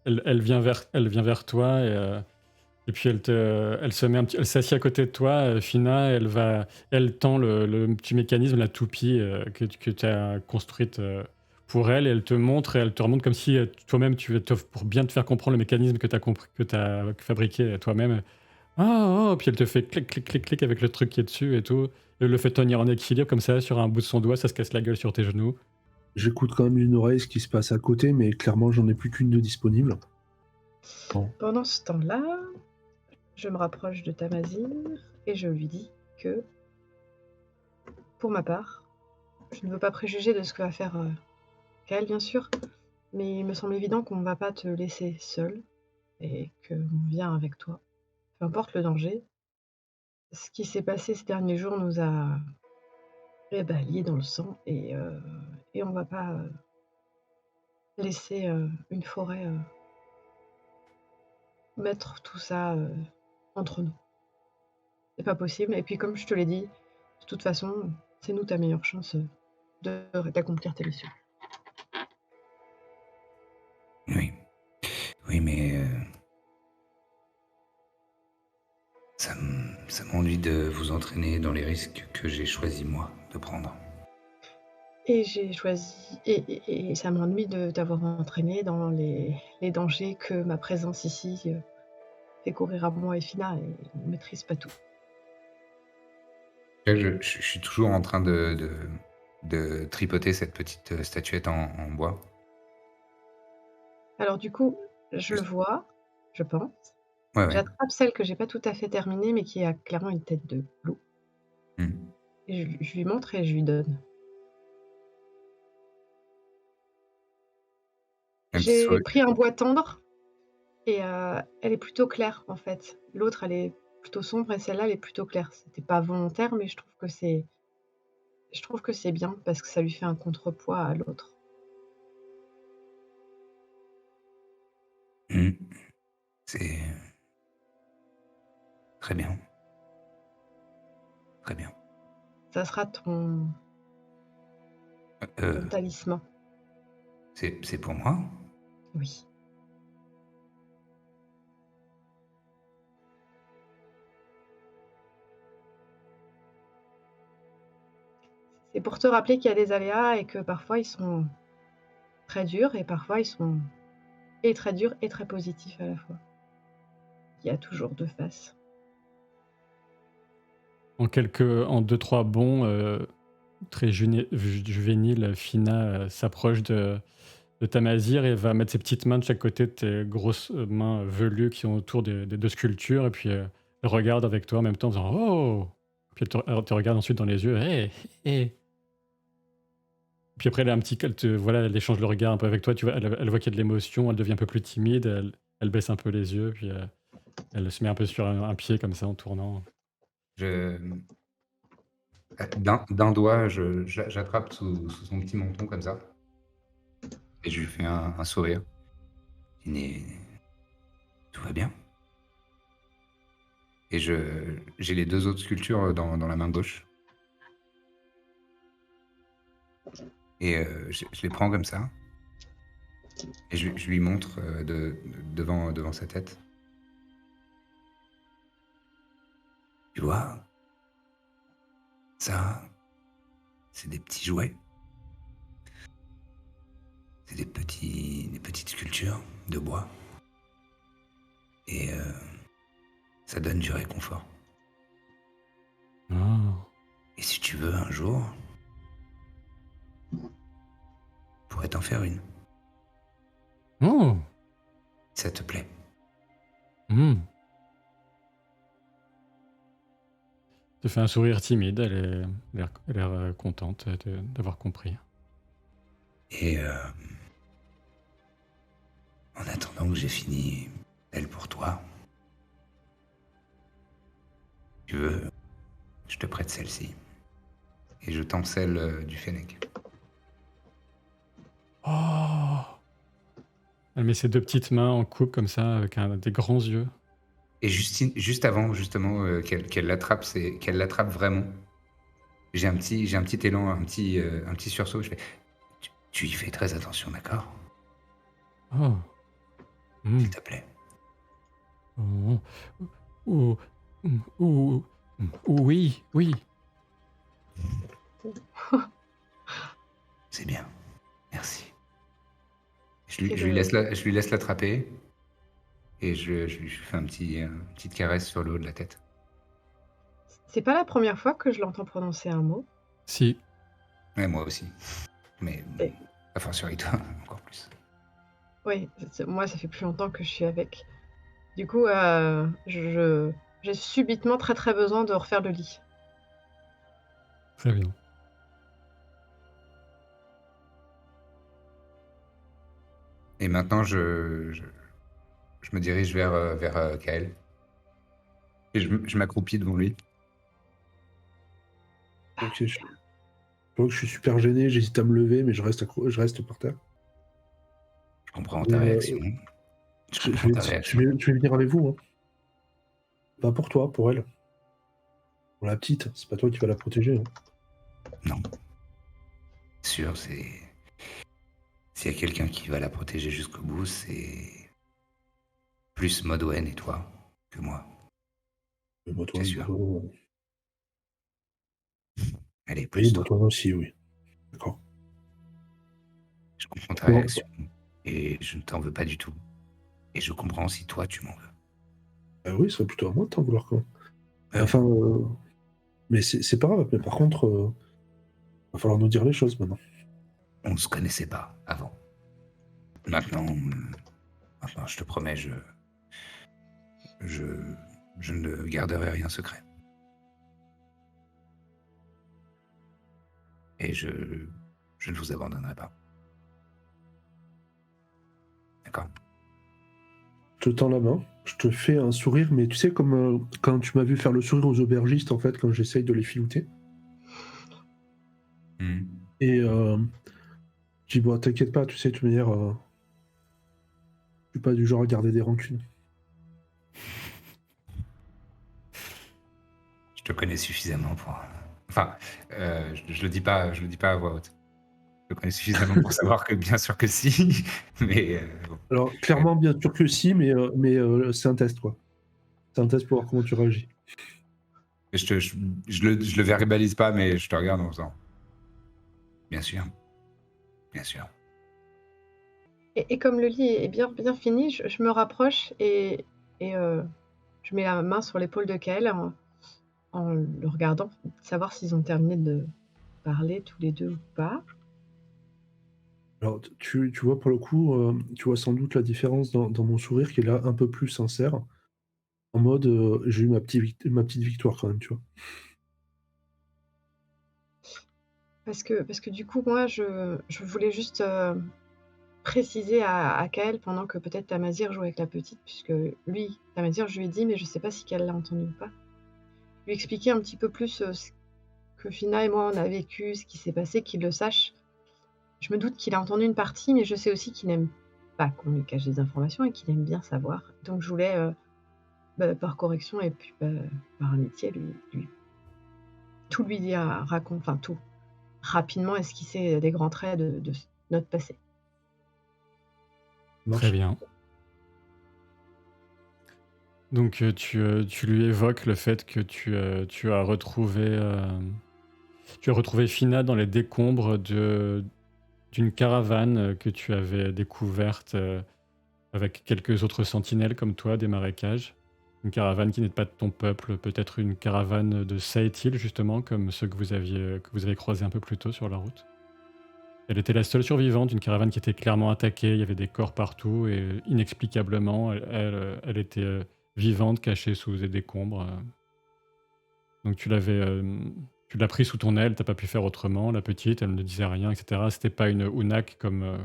Speaker 1: elle vient vers toi et puis elle s'assied à côté de toi, Fina, elle tend le petit mécanisme, la toupie que tu as construite pour elle, et elle te montre, et elle te remonte comme si toi-même, pour bien te faire comprendre le mécanisme que tu as fabriqué toi-même. Puis elle te fait clic, clic, clic, clic avec le truc qui est dessus et tout. Elle le fait tenir en équilibre comme ça sur un bout de son doigt, ça se casse la gueule sur tes genoux.
Speaker 4: J'écoute quand même d'une oreille ce qui se passe à côté, mais clairement, j'en ai plus qu'une de disponible. Bon.
Speaker 3: Pendant ce temps-là, je me rapproche de Tamazir et je lui dis que, pour ma part, je ne veux pas préjuger de ce que va faire, Kael, bien sûr, mais il me semble évident qu'on ne va pas te laisser seule et qu'on vient avec toi, peu importe le danger. Ce qui s'est passé ces derniers jours nous a, liés dans le sang et on va pas, laisser, une forêt, mettre tout ça, entre nous. C'est pas possible et puis comme je te l'ai dit, de toute façon, c'est nous ta meilleure chance, d'accomplir tes missions.
Speaker 2: Oui. Oui, mais ça m'ennuie de vous entraîner dans les risques que j'ai choisi moi de prendre.
Speaker 3: Et j'ai choisi et ça m'ennuie de t'avoir entraîné dans les dangers que ma présence ici, fait courir à moi et Fina et on maîtrise pas tout.
Speaker 2: Là, je suis toujours en train de tripoter cette petite, statuette en bois.
Speaker 3: Alors du coup, je le
Speaker 2: Juste
Speaker 3: vois, je pense.
Speaker 2: ouais, ouais.
Speaker 3: J'attrape celle que j'ai pas tout à fait terminée, mais qui a clairement une tête de loup
Speaker 2: Mmh.
Speaker 3: et je lui montre et je lui donne.
Speaker 2: Un petit
Speaker 3: J'ai
Speaker 2: sourire.
Speaker 3: pris un bois tendre et elle est plutôt claire, en fait. L'autre, elle est plutôt sombre et celle-là, elle est plutôt claire. C'était pas volontaire, mais je trouve que c'est bien parce que ça lui fait un contrepoids à l'autre.
Speaker 2: Mmh. C'est très bien, très bien.
Speaker 3: Ça sera ton
Speaker 2: Heu,
Speaker 3: talisman.
Speaker 2: c'est pour moi?
Speaker 3: Oui. C'est pour te rappeler qu'il y a des aléas et que parfois ils sont très durs et parfois ils sont et très durs et très positifs à la fois. Il y a toujours 2 faces.
Speaker 1: En deux trois bonds, très juvénile, Fina, s'approche de Tamazir et va mettre ses petites mains de chaque côté de tes grosses, mains velues qui sont autour des 2 sculptures et puis, elle regarde avec toi en même temps en faisant: «Oh!» Puis elle te regarde ensuite dans les yeux: «Hé! Hé!» Puis après elle te voilà, elle échange le regard un peu avec toi, tu vois? Elle voit qu'il y a de l'émotion, elle devient un peu plus timide, elle baisse un peu les yeux puis, elle se met un peu sur un pied comme ça en tournant.
Speaker 2: Je, d'un doigt, j'attrape sous son petit menton comme ça et je lui fais un sourire. «Mais tout va bien?» Et j'ai les 2 autres sculptures, dans la main gauche et je les prends comme ça et je lui montre, devant sa tête. «Tu vois? Ça, c'est des petits jouets, c'est des petites sculptures de bois et ça donne du réconfort
Speaker 1: Oh!
Speaker 2: et si tu veux un jour, je pourrais t'en faire une,
Speaker 1: Oh!
Speaker 2: si ça te plaît».
Speaker 1: Mmh. Te fait un sourire timide, elle a l'air, contente d'avoir compris.
Speaker 2: Et en attendant que j'ai fini celle pour toi, si tu veux, je te prête celle-ci et je tends celle, du Fennec.
Speaker 1: Oh! Elle met ses 2 petites mains en coupe comme ça avec des grands yeux.
Speaker 2: Et juste avant justement, qu'elle l'attrape vraiment, j'ai un petit élan, un petit sursaut, je fais: Tu y fais très attention, d'accord?
Speaker 1: Oh!
Speaker 2: S'il
Speaker 1: Mmh.
Speaker 2: te plaît».
Speaker 1: Oh! Ou ou oui, oui.
Speaker 2: «C'est bien, merci».
Speaker 3: C'est le
Speaker 2: Je lui laisse l'attraper et je lui fais une petite caresse sur le haut de la tête.
Speaker 3: c'est pas la première fois que je l'entends prononcer un mot
Speaker 1: Si.
Speaker 2: Ouais, moi aussi, mais
Speaker 3: et
Speaker 2: a fortiori toi, encore plus.
Speaker 3: oui, moi, ça fait plus longtemps que je suis avec. Du coup, j'ai subitement très, très besoin de refaire le lit.
Speaker 1: Très bien.
Speaker 2: Et maintenant, je me dirige vers Kael. Et je m'accroupis devant lui.
Speaker 4: Ok, je vois que je suis super gêné, j'hésite à me lever, mais je reste par terre.
Speaker 2: Je comprends
Speaker 4: Et,
Speaker 2: ta réaction. Je
Speaker 4: je
Speaker 2: comprends
Speaker 4: vais,
Speaker 2: ta
Speaker 4: je
Speaker 2: réaction.
Speaker 4: vais, je vais venir avec vous, hein. Pas pour toi, pour elle. Pour la petite, c'est pas toi qui vas la protéger, hein.
Speaker 2: Non. Sûr, s'il y a quelqu'un qui va la protéger jusqu'au bout, c'est plus Modwen et toi que moi.
Speaker 4: Mais
Speaker 2: C'est sûr. Allez,
Speaker 4: Oui,
Speaker 2: plus toi.
Speaker 4: toi aussi, oui. D'accord.
Speaker 2: Je comprends ta
Speaker 4: Bon,
Speaker 2: réaction. Et je ne t'en veux pas du tout. Et je comprends si toi, tu m'en veux.
Speaker 4: oui, ce serait plutôt à moi de t'en vouloir, quoi.
Speaker 2: Ouais.
Speaker 4: Enfin, mais c'est pas grave. Mais par contre, va falloir nous dire les choses maintenant.
Speaker 2: On ne se connaissait pas avant. Maintenant, je te promets, je ne garderai rien secret. Et je ne vous abandonnerai pas. D'accord?
Speaker 4: Je te tends la main, je te fais un sourire, mais tu sais, comme quand tu m'as vu faire le sourire aux aubergistes, en fait, quand j'essaye de les filouter. Et je dis, bon, t'inquiète pas, tu sais, de toute manière, je suis pas du genre à garder des rancunes.
Speaker 2: Je te connais suffisamment pour... Enfin, je le dis pas à voix haute. Je te connais suffisamment pour savoir que bien sûr que si, mais bon.
Speaker 4: Alors, clairement, bien sûr que si, mais c'est un test, quoi. C'est un test pour voir comment tu réagis.
Speaker 2: Je le verbalise pas, mais je te regarde en faisant. Bien sûr. Bien sûr.
Speaker 3: Et comme le lit est bien fini, je me rapproche et je mets la main sur l'épaule de Kael en le regardant, savoir s'ils ont terminé de parler tous les deux ou pas.
Speaker 4: Alors, tu vois, pour le coup, tu vois sans doute la différence dans mon sourire qui est là un peu plus sincère. En mode, j'ai eu ma petite victoire quand même, tu vois.
Speaker 3: Parce que du coup, moi, je voulais juste préciser à Kael pendant que peut-être Tamazir jouait avec la petite, puisque lui, Tamazir, je lui ai dit, mais je sais pas si Kael l'a entendu ou pas. Lui expliquer un petit peu plus ce que Fina et moi on a vécu, ce qui s'est passé, qu'il le sache. Je me doute qu'il a entendu une partie, mais je sais aussi qu'il n'aime pas qu'on lui cache des informations et qu'il aime bien savoir. Donc je voulais, par correction et puis par amitié, tout lui dire, enfin tout, rapidement esquisser des grands traits de notre passé.
Speaker 1: Très bien. Donc tu lui évoques le fait que tu as retrouvé Fina dans les décombres d'une caravane que tu avais découverte avec quelques autres sentinelles comme toi des marécages. Une caravane qui n'est pas de ton peuple, peut-être une caravane de Saetil justement, comme ceux que vous avez croisés un peu plus tôt sur la route. Elle était la seule survivante d'une caravane qui était clairement attaquée, il y avait des corps partout et inexplicablement, elle était vivante, cachée sous des décombres. Donc tu l'as pris sous ton aile, t'as pas pu faire autrement, la petite, elle ne disait rien, etc. C'était pas une Unak comme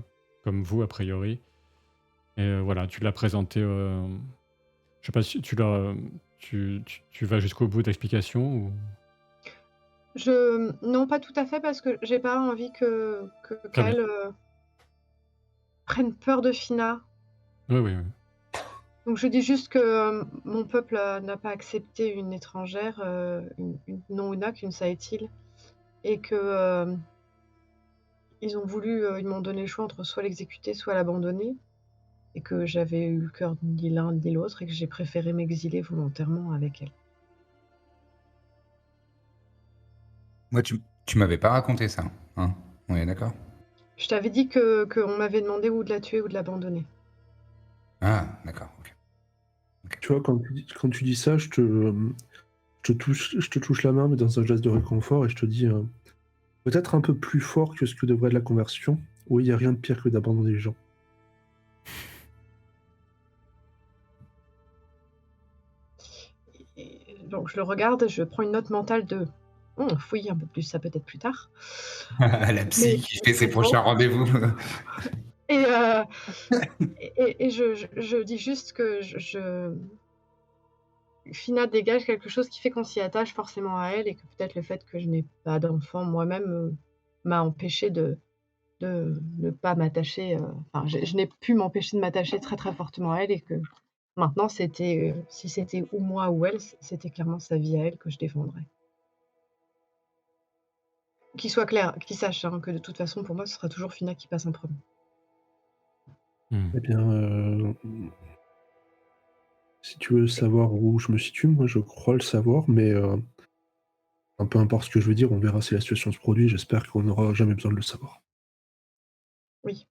Speaker 1: vous, a priori. Et voilà, tu l'as présentée. Je sais pas si tu vas jusqu'au bout de l'explication ou...
Speaker 3: Non, pas tout à fait, parce que j'ai pas envie que
Speaker 1: Très bien.
Speaker 3: Kael prenne peur de Fina.
Speaker 1: Oui, oui, oui.
Speaker 3: Donc je dis juste que mon peuple n'a pas accepté une étrangère, une non-Unak, une Saetil, et que ils ont voulu, ils m'ont donné le choix entre soit l'exécuter, soit l'abandonner, et que j'avais eu le cœur ni l'un ni l'autre, et que j'ai préféré m'exiler volontairement avec elle.
Speaker 2: Moi, tu m'avais pas raconté ça, hein? On est d'accord?
Speaker 3: Je t'avais dit qu'on m'avait demandé ou de la tuer ou de l'abandonner.
Speaker 2: Ah, d'accord, ok.
Speaker 4: Tu vois, quand tu dis ça, je te touche la main, mais dans un geste de réconfort, et je te dis peut-être un peu plus fort que ce que devrait être la conversion. Oui, il n'y a rien de pire que d'abandonner les gens.
Speaker 3: Et donc je le regarde, je prends une note mentale de fouiller un peu plus ça peut-être plus tard.
Speaker 2: La psy
Speaker 3: Mais
Speaker 2: qui fait ses
Speaker 3: concrètement,
Speaker 2: prochains rendez-vous.
Speaker 3: Et, je dis juste que Fina dégage quelque chose qui fait qu'on s'y attache forcément à elle et que peut-être le fait que je n'ai pas d'enfant moi-même, m'a empêché de ne pas m'attacher, enfin je n'ai pu m'empêcher de m'attacher très, très fortement à elle et que maintenant c'était, si c'était ou moi ou elle, c'était clairement sa vie à elle que je défendrais. Qu'il soit clair, qu'il sache, hein, que de toute façon pour moi ce sera toujours Fina qui passe en premier.
Speaker 1: Mmh.
Speaker 4: Eh bien, si tu veux savoir où je me situe, moi je crois le savoir, mais peu importe ce que je veux dire, on verra si la situation se produit. J'espère qu'on n'aura jamais besoin de le savoir.
Speaker 3: Oui,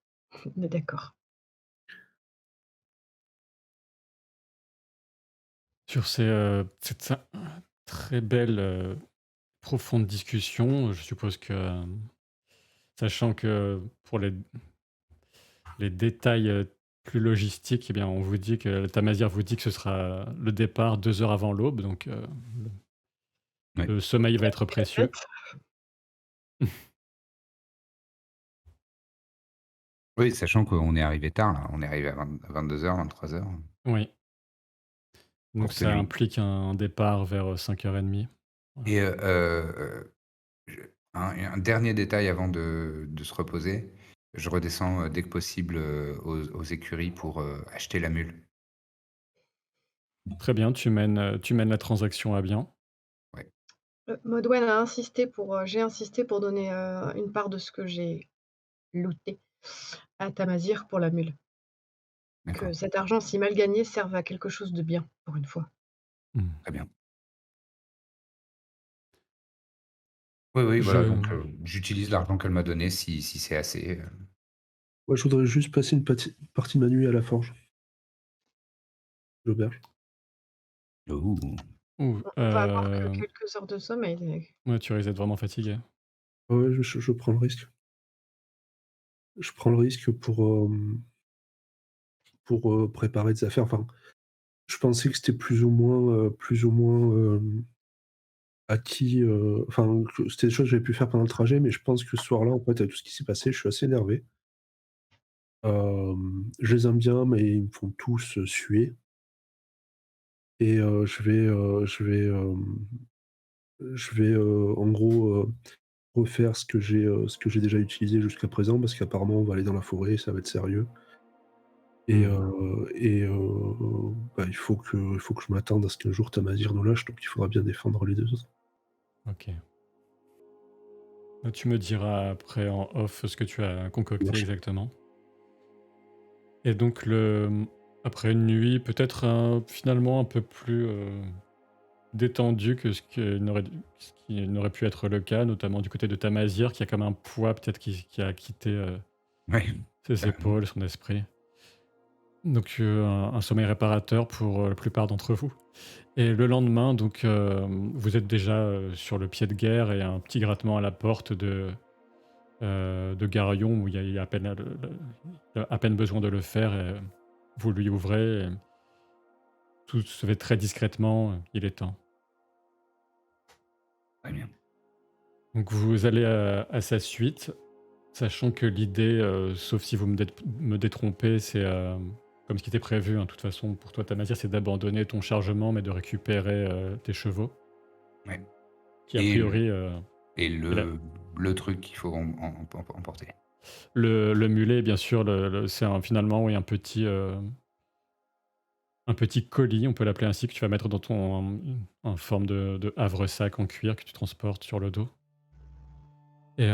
Speaker 3: on est d'accord.
Speaker 1: Sur cette très belle, profonde discussion, je suppose que, sachant que pour les détails, plus logistiques, eh bien, on vous dit que Tamazight vous dit que ce sera le départ 2 heures avant l'aube, donc
Speaker 2: Ouais.
Speaker 1: le sommeil va être précieux.
Speaker 2: Oui, sachant qu'on est arrivé tard là, on est arrivé à 22 h, 23 h,
Speaker 1: Oui, donc
Speaker 2: courte
Speaker 1: ça
Speaker 2: nuit.
Speaker 1: implique un départ vers, 5:30. Voilà.
Speaker 2: Et je un dernier détail avant de se reposer, je redescends, dès que possible, aux écuries pour, acheter la mule.
Speaker 1: Très bien, tu mènes la transaction à bien.
Speaker 2: Ouais,
Speaker 3: Modwen a insisté pour, j'ai insisté pour donner, une part de ce que j'ai looté à Tamazir pour la mule.
Speaker 2: d'accord,
Speaker 3: Que cet argent, si mal gagné, serve à quelque chose de bien, pour une fois.
Speaker 1: Mmh.
Speaker 2: très bien. Oui, oui,
Speaker 1: Je
Speaker 2: voilà, donc j'utilise l'argent qu'elle m'a donné si c'est assez,
Speaker 4: Moi, je voudrais juste passer une partie de ma nuit à la forge, l'auberge.
Speaker 2: ouh!
Speaker 1: ouh,
Speaker 3: On va avoir que quelques heures de sommeil,
Speaker 1: ouais, tu risques d'être vraiment fatigué.
Speaker 4: Ouais, je prends le risque. Je prends le risque pour, préparer des affaires. Enfin, je pensais que c'était plus ou moins, acquis, enfin, que c'était des choses que j'avais pu faire pendant le trajet, mais je pense que ce soir-là, en fait, avec tout ce qui s'est passé, je suis assez énervé. Je les aime bien, mais ils me font tous, suer et je vais, en gros, refaire ce que j'ai déjà utilisé jusqu'à présent parce qu'apparemment on va aller dans la forêt, ça va être sérieux
Speaker 1: Mmh.
Speaker 4: bah, il faut que je m'attende à ce qu'un jour Tamazir nous lâche, donc il faudra bien défendre les 2 autres.
Speaker 1: OK. Bah, tu me diras après en off ce que tu as
Speaker 4: Ça
Speaker 1: concocté
Speaker 4: marche.
Speaker 1: exactement. Et donc après une nuit peut-être finalement un peu plus, détendue que ce qui n'aurait pu être le cas, notamment du côté de Tamazir qui a comme un poids peut-être qui a quitté,
Speaker 2: Ouais,
Speaker 1: ses
Speaker 2: carrément.
Speaker 1: épaules, son esprit. Donc un sommeil réparateur pour, la plupart d'entre vous. Et le lendemain donc, vous êtes déjà, sur le pied de guerre et un petit grattement à la porte de Garion où il y a à peine il y a à peine besoin de le faire et vous lui ouvrez et tout se fait très discrètement, il est temps.
Speaker 2: Très bien.
Speaker 1: Donc vous allez à sa suite, sachant que l'idée, sauf si vous me détrompez, c'est, comme ce qui était prévu, hein, de toute façon pour toi Tamazir, c'est d'abandonner ton chargement mais de récupérer, tes chevaux
Speaker 2: Ouais,
Speaker 1: qui a
Speaker 2: et
Speaker 1: priori,
Speaker 2: et
Speaker 1: est la
Speaker 2: le truc qu'il faut emporter.
Speaker 1: le mulet bien sûr, c'est finalement oui un petit colis, on peut l'appeler ainsi, que tu vas mettre dans ton en forme de havre-sac en cuir que tu transportes sur le dos et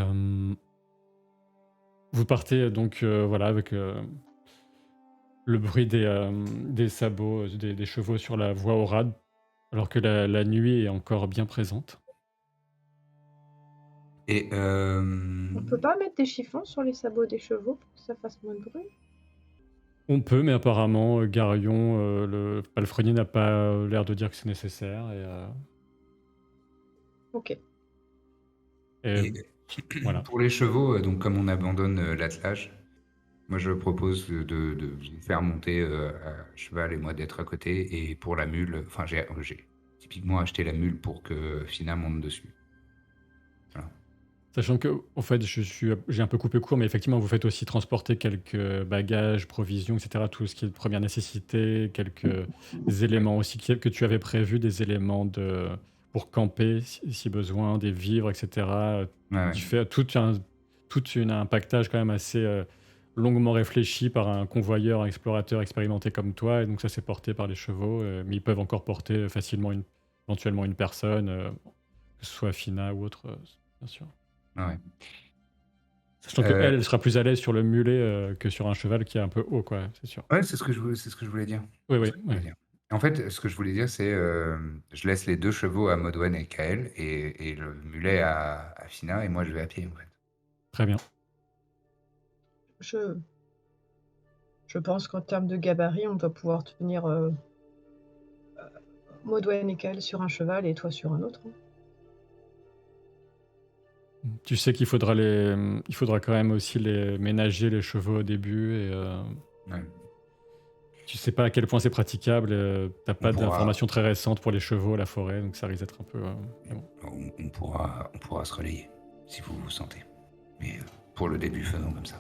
Speaker 1: vous partez donc, voilà avec, le bruit des sabots, des chevaux sur la voie au rad, alors que la nuit est encore bien présente.
Speaker 2: Et
Speaker 3: on peut pas mettre des chiffons sur les sabots des chevaux pour que ça fasse moins de bruit?
Speaker 1: On peut, mais apparemment, Garion, le palefrenier n'a pas, l'air de dire que c'est nécessaire
Speaker 3: OK.
Speaker 1: et
Speaker 2: et
Speaker 1: voilà.
Speaker 2: pour les chevaux, donc comme on abandonne, l'attelage, moi je propose de vous faire monter, à cheval et moi d'être à côté, et pour la mule, enfin j'ai typiquement acheté la mule pour que Fina monte dessus. Voilà.
Speaker 1: Sachant que, en fait, j'ai un peu coupé court, mais effectivement, vous faites aussi transporter quelques bagages, provisions, et cetera, tout ce qui est de première nécessité, quelques éléments aussi que tu avais prévus, des éléments pour camper si besoin, des vivres, et cetera.
Speaker 2: Ouais, ouais.
Speaker 1: Tu fais un pactage quand même assez longuement réfléchi par un convoyeur, un explorateur expérimenté comme toi, et donc ça, c'est porté par les chevaux, mais ils peuvent encore porter facilement éventuellement une personne, que ce soit Fina ou autre, bien sûr.
Speaker 2: Ouais, ouais.
Speaker 1: Sachant qu'elle,
Speaker 2: Euh,
Speaker 1: elle sera plus à l'aise sur le mulet que sur un cheval qui est un peu haut, quoi, c'est sûr.
Speaker 2: ouais, c'est ce que je voulais dire.
Speaker 1: Oui,
Speaker 2: C'est ce
Speaker 1: oui,
Speaker 2: que je
Speaker 1: oui.
Speaker 2: voulais dire. En fait, ce que je voulais dire, c'est je laisse les 2 chevaux à Modwen et Kael et le mulet à Fina et moi je vais à pied en fait.
Speaker 1: Très bien.
Speaker 3: Je, je pense qu'en termes de gabarit, on doit pouvoir tenir Maudouin et Kael sur un cheval et toi sur un autre, hein.
Speaker 1: Tu sais qu'il faudra il faudra quand même aussi les ménager, les chevaux au début, et
Speaker 2: Ouais.
Speaker 1: tu sais pas à quel point c'est praticable, t'as
Speaker 2: On
Speaker 1: pas
Speaker 2: pourra,
Speaker 1: d'informations très récentes pour les chevaux, la forêt, donc ça risque d'être un peu... mais bon.
Speaker 2: on pourra se relayer si vous vous sentez. Mais pour le début, faisons comme ça.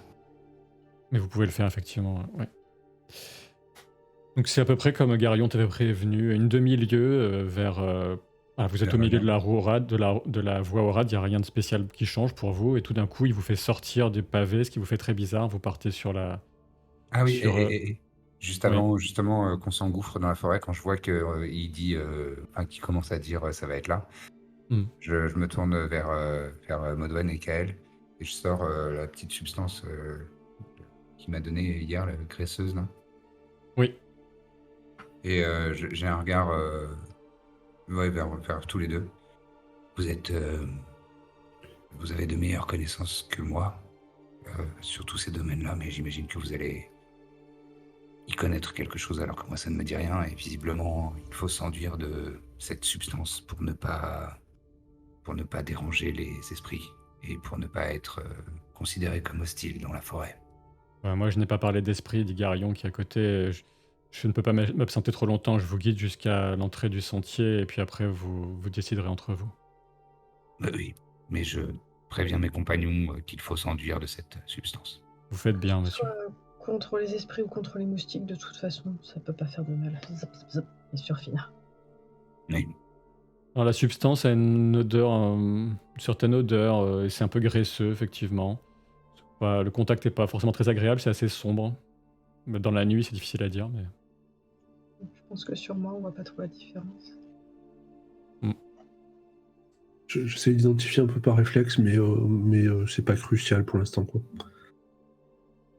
Speaker 1: Mais vous pouvez le faire, effectivement, ouais. Donc c'est à peu près comme Garion t'avait prévenu, une demi-lieue vers... vous êtes
Speaker 2: La
Speaker 1: au milieu de
Speaker 2: réunion.
Speaker 1: la roue rade, de la voie au rade, il n'y a rien de spécial qui change pour vous, et tout d'un coup, il vous fait sortir des pavés, ce qui vous fait très bizarre, vous partez sur la...
Speaker 2: Ah oui,
Speaker 1: Sur,
Speaker 2: et juste
Speaker 1: oui.
Speaker 2: avant justement qu'on s'engouffre dans la forêt, quand je vois que il dit, enfin qu'il commence à dire ça va être là,
Speaker 1: Hmm.
Speaker 2: je me tourne vers Modwen et Kael et je sors la petite substance qu'il m'a donnée hier, la graisseuse là.
Speaker 1: Oui,
Speaker 2: Et j'ai un regard ouais, vers tous les deux. Vous êtes, vous avez de meilleures connaissances que moi sur tous ces domaines-là, mais j'imagine que vous allez y connaître quelque chose alors que moi ça ne me dit rien. Et visiblement, il faut s'enduire de cette substance pour ne pas déranger les esprits et pour ne pas être considéré comme hostile dans la forêt.
Speaker 1: Moi je n'ai pas parlé d'esprit, dit Garion qui est à côté. Je ne peux pas m'absenter trop longtemps, je vous guide jusqu'à l'entrée du sentier, et puis après vous déciderez entre vous.
Speaker 2: Oui, mais je préviens mes compagnons qu'il faut s'enduire de cette substance.
Speaker 1: Vous faites bien,
Speaker 3: Que ce
Speaker 1: monsieur.
Speaker 3: soit contre les esprits ou contre les moustiques, de toute façon, ça peut pas faire de mal. Zap, zap, zap. Et sur Fina.
Speaker 2: Oui.
Speaker 1: Alors la substance a une odeur, une certaine odeur, et c'est un peu graisseux, effectivement. Le contact n'est pas forcément très agréable, c'est assez sombre. Mais dans la nuit, c'est difficile à dire, mais...
Speaker 3: Je pense que sur moi, on voit pas trop la différence.
Speaker 4: J'essaie d'identifier un peu par réflexe, mais c'est pas crucial pour l'instant, quoi.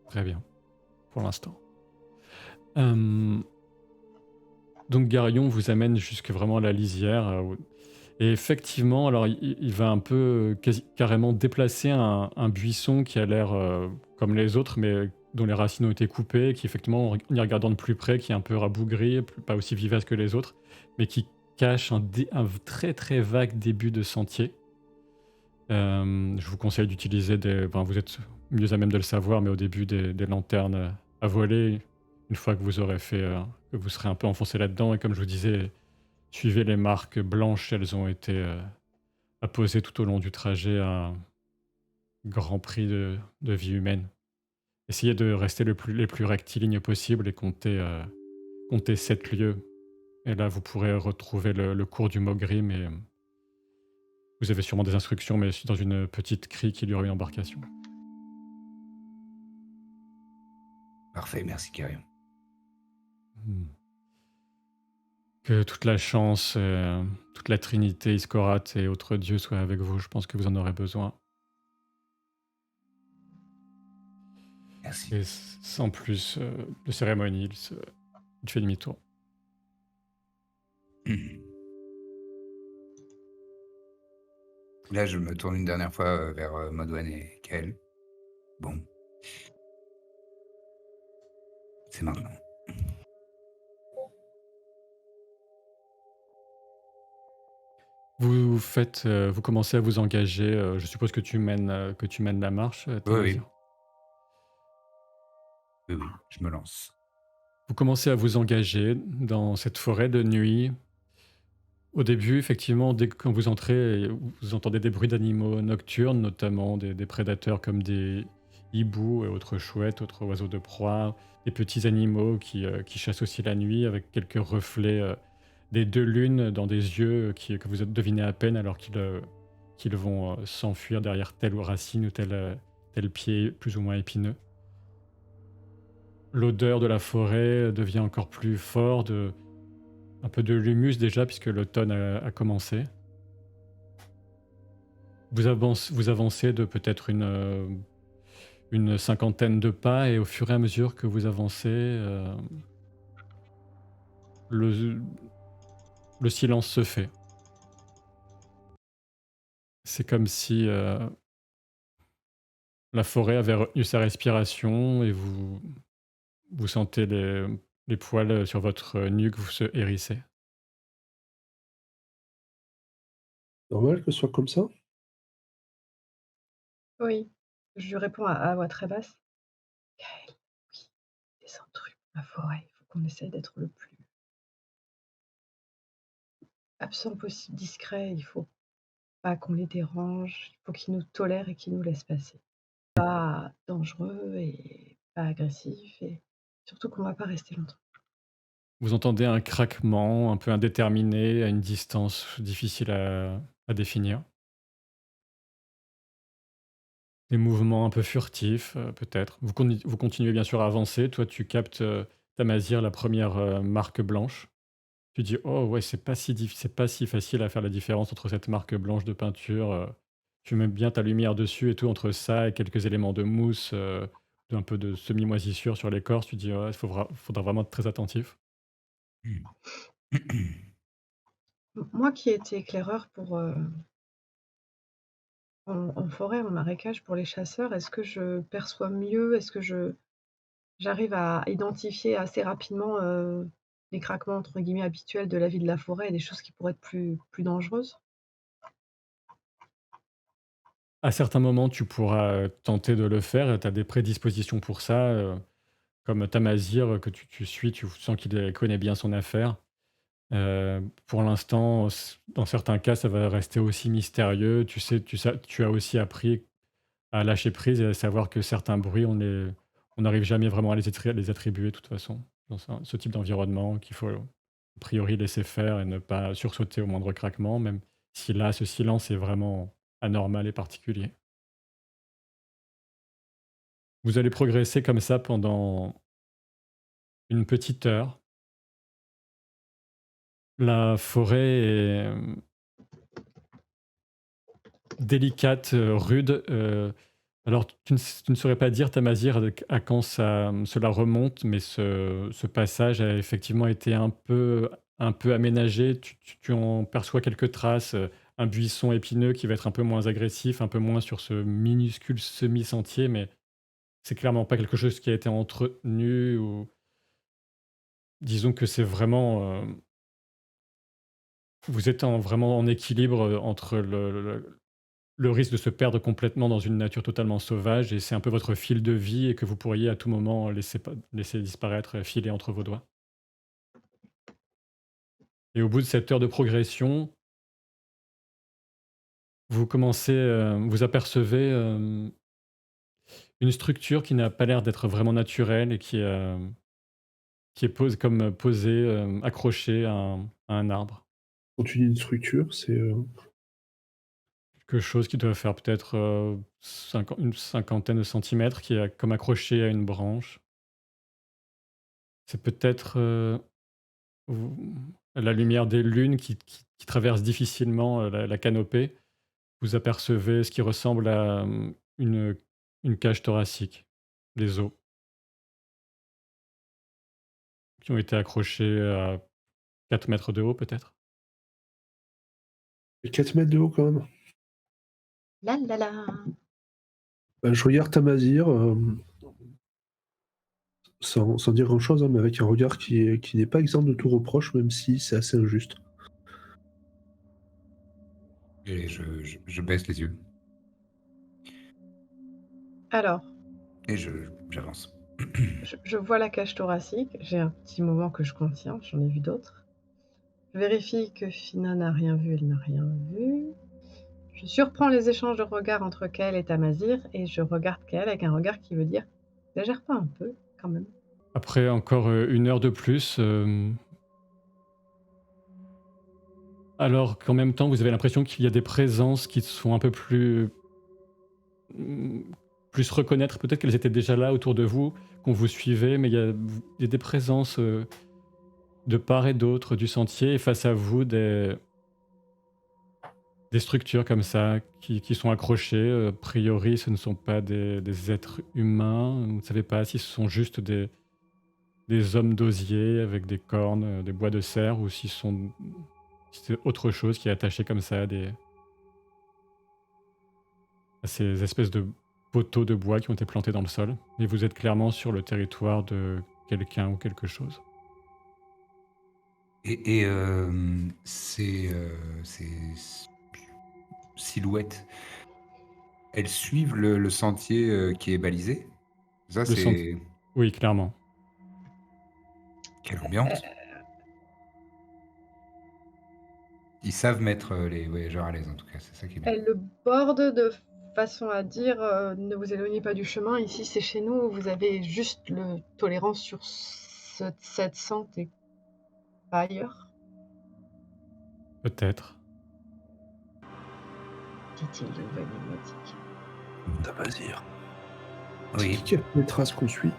Speaker 1: Très bien, pour l'instant. Donc Garion vous amène jusque vraiment à la lisière. Et effectivement, alors il va un peu carrément déplacer un buisson qui a l'air comme les autres, mais dont les racines ont été coupées, qui effectivement, en y regardant de plus près, qui est un peu rabougri, pas aussi vivace que les autres, mais qui cache un très très vague début de sentier. Je vous conseille d'utiliser vous êtes mieux à même de le savoir, mais au début des lanternes à voler, une fois que vous aurez fait, que vous serez un peu enfoncé là-dedans, et comme je vous disais, suivez les marques blanches, elles ont été apposées tout au long du trajet à un grand prix de vie humaine. Essayez de rester les plus rectilignes possible et comptez 7 lieues. Et là, vous pourrez retrouver le cours du Mogrim, et vous avez sûrement des instructions, mais dans une petite crique, il y aura une embarcation.
Speaker 2: Parfait, merci Kyrion.
Speaker 1: Que toute la chance, toute la Trinité, Iskorat et autres dieux soient avec vous. Je pense que vous en aurez besoin.
Speaker 2: Merci.
Speaker 1: Et sans plus de cérémonie, il fait demi-tour.
Speaker 2: Là, je me tourne une dernière fois vers Modwen et Kael. Bon. C'est maintenant.
Speaker 1: Vous commencez à vous engager. Je suppose que tu mènes la marche,
Speaker 2: Oui,
Speaker 1: Thérésia.
Speaker 2: oui, je me lance.
Speaker 1: Vous commencez à vous engager dans cette forêt de nuit Au début, effectivement, dès que quand vous entrez, vous entendez des bruits d'animaux nocturnes, notamment des prédateurs comme des hiboux et autres chouettes, autres oiseaux de proie, des petits animaux qui chassent aussi la nuit avec quelques reflets des deux lunes dans des yeux que vous devinez à peine alors qu'ils vont s'enfuir derrière telle racine ou tel pied plus ou moins épineux. L'odeur de la forêt devient encore plus forte, un peu de l'humus déjà puisque l'automne a commencé. Vous avancez de peut-être une cinquantaine de pas et au fur et à mesure que vous avancez, le le silence se fait. C'est comme si, la forêt avait retenu sa respiration et vous sentez les poils sur votre nuque vous se hérisser.
Speaker 4: Normal que ce soit comme ça?
Speaker 3: Oui, je lui réponds à voix très basse. Gaël, oui, des intrus dans la forêt, il faut qu'on essaye d'être le plus absent possible, discret, il faut pas qu'on les dérange, il faut qu'ils nous tolèrent et qu'ils nous laissent passer. Pas dangereux et pas agressif et surtout qu'on va pas rester longtemps.
Speaker 1: Vous entendez un craquement un peu indéterminé à une distance difficile à définir. Des mouvements un peu furtifs, peut-être. Vous continuez bien sûr à avancer. Toi, tu captes, Tamazir, la première marque blanche. Tu dis: «Oh ouais, c'est pas si facile à faire la différence entre cette marque blanche de peinture», tu mets bien ta lumière dessus et tout, entre ça et quelques éléments de mousse, un peu de semi-moisissure sur l'écorce, tu dis: «Ouais, faudra vraiment être très attentif».
Speaker 3: Moi qui étais éclaireur pour, en forêt, en marécage pour les chasseurs, est-ce que je perçois mieux? Est-ce que j'arrive à identifier assez rapidement, les «craquements» entre guillemets habituels de la vie de la forêt et des choses qui pourraient être plus dangereuses?
Speaker 1: À certains moments, tu pourras, tenter de le faire, tu as des prédispositions pour ça, comme Tamazir, que tu suis, tu sens qu'il, connaît bien son affaire. Pour l'instant, dans certains cas, ça va rester aussi mystérieux. Tu as aussi appris à lâcher prise et à savoir que certains bruits, on n'arrive jamais vraiment à les attribuer de toute façon, dans ce type d'environnement qu'il faut, a priori laisser faire et ne pas sursauter au moindre craquement, même si là, ce silence est vraiment anormal et particulier. Vous allez progresser comme ça pendant une petite heure. La forêt est, délicate, rude, alors tu ne saurais pas dire, Tamazir, à quand cela remonte, mais ce passage a effectivement été un peu aménagé. Tu en perçois quelques traces, un buisson épineux qui va être un peu moins agressif, un peu moins sur ce minuscule semi-sentier, mais c'est clairement pas quelque chose qui a été entretenu ou disons que c'est vraiment, vous êtes vraiment en équilibre, entre le risque de se perdre complètement dans une nature totalement sauvage et c'est un peu votre fil de vie et que vous pourriez à tout moment laisser disparaître, filer entre vos doigts. Et au bout de cette heure de progression, vous apercevez, une structure qui n'a pas l'air d'être vraiment naturelle et qui est posée, accrochée à un arbre.
Speaker 4: Quand tu dis une structure, c'est,
Speaker 1: Quelque chose qui doit faire peut-être, une cinquantaine de centimètres qui est comme accroché à une branche. C'est peut-être, Vous la lumière des lunes qui traverse difficilement, la canopée, vous apercevez ce qui ressemble à, une cage thoracique, des os qui ont été accrochés à 4 mètres de haut peut-être?
Speaker 4: 4 mètres de haut quand même.
Speaker 3: La la la!
Speaker 4: Bah, je regarde Tamazir, sans dire grand-chose, hein, mais avec un regard qui n'est pas exempt de tout reproche, même si c'est assez injuste.
Speaker 2: Et je baisse les yeux
Speaker 3: Alors,
Speaker 2: et j'avance.
Speaker 3: je vois la cage thoracique, j'ai un petit moment que je contiens, j'en ai vu d'autres. Je vérifie que Fina n'a rien vu, elle n'a rien vu. Je surprends les échanges de regards entre Kael et Tamazir et je regarde Kael avec un regard qui veut dire exagère pas un peu quand même.
Speaker 1: Après encore 1 heure de plus, alors qu'en même temps, vous avez l'impression qu'il y a des présences qui sont un peu mmh, plus reconnaître. Peut-être qu'elles étaient déjà là autour de vous, qu'on vous suivait, mais il y a des présences de part et d'autre du sentier, et face à vous, des structures comme ça qui sont accrochées. A priori, ce ne sont pas des êtres humains. Vous ne savez pas si ce sont juste des hommes d'osier avec des cornes, des bois de cerf, ou si c'est autre chose qui est attaché comme ça à ces espèces de poteaux de bois qui ont été plantés dans le sol. Et vous êtes clairement sur le territoire de quelqu'un ou quelque chose.
Speaker 2: Et ces silhouettes, elles suivent le sentier qui est balisé? Ça,
Speaker 1: Le sent-
Speaker 2: c'est...
Speaker 1: Oui, clairement.
Speaker 2: Quelle ambiance! Ils savent mettre les voyageurs à l'aise, en tout cas, c'est ça qui est bien.
Speaker 3: Elle le borde de façon à dire ne vous éloignez pas du chemin, ici c'est chez nous, vous avez juste le tolérance sur cette sente et pas ailleurs,
Speaker 1: Peut-être.
Speaker 3: dit-il d'une voix énigmatique.
Speaker 4: Tamazir.
Speaker 2: Oui,
Speaker 4: Qui a fait les traces qu'on suit?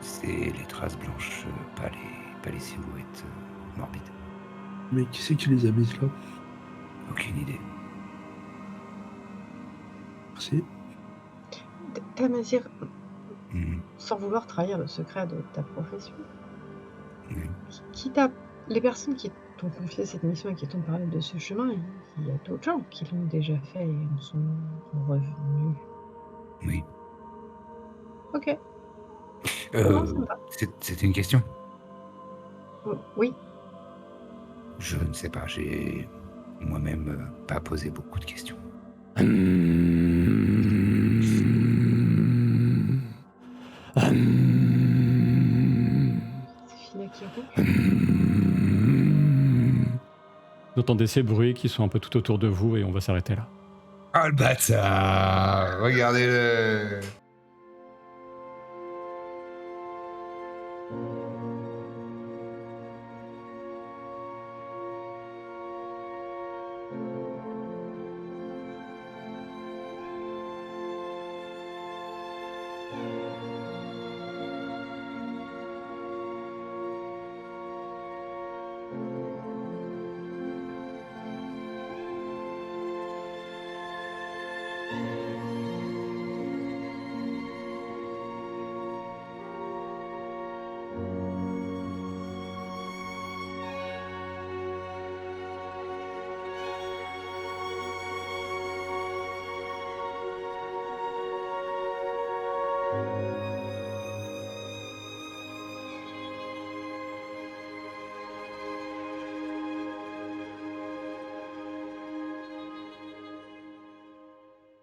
Speaker 2: c'est les traces blanches, pas les silhouettes morbides.
Speaker 4: Mais qui c'est qui les a mises là?
Speaker 2: Aucune idée.
Speaker 4: Merci.
Speaker 3: Tamazir,
Speaker 2: Mhm.
Speaker 3: sans vouloir trahir le secret de ta profession,
Speaker 2: Oui.
Speaker 3: les personnes qui t'ont confié cette mission et qui t'ont parlé de ce chemin, il y a d'autres gens qui l'ont déjà fait et en sont revenus.
Speaker 2: Oui.
Speaker 3: Ok, non, ça
Speaker 2: Euh,
Speaker 3: me va.
Speaker 2: C'était une question?
Speaker 3: Oui,
Speaker 2: Je ne sais pas, j'ai moi-même pas posé beaucoup de questions.
Speaker 3: c'est Fina qui ronfle.
Speaker 1: Vous entendez ces bruits qui sont un peu tout autour de vous, et on va s'arrêter là.
Speaker 2: Ah le bâtard! Regardez-le!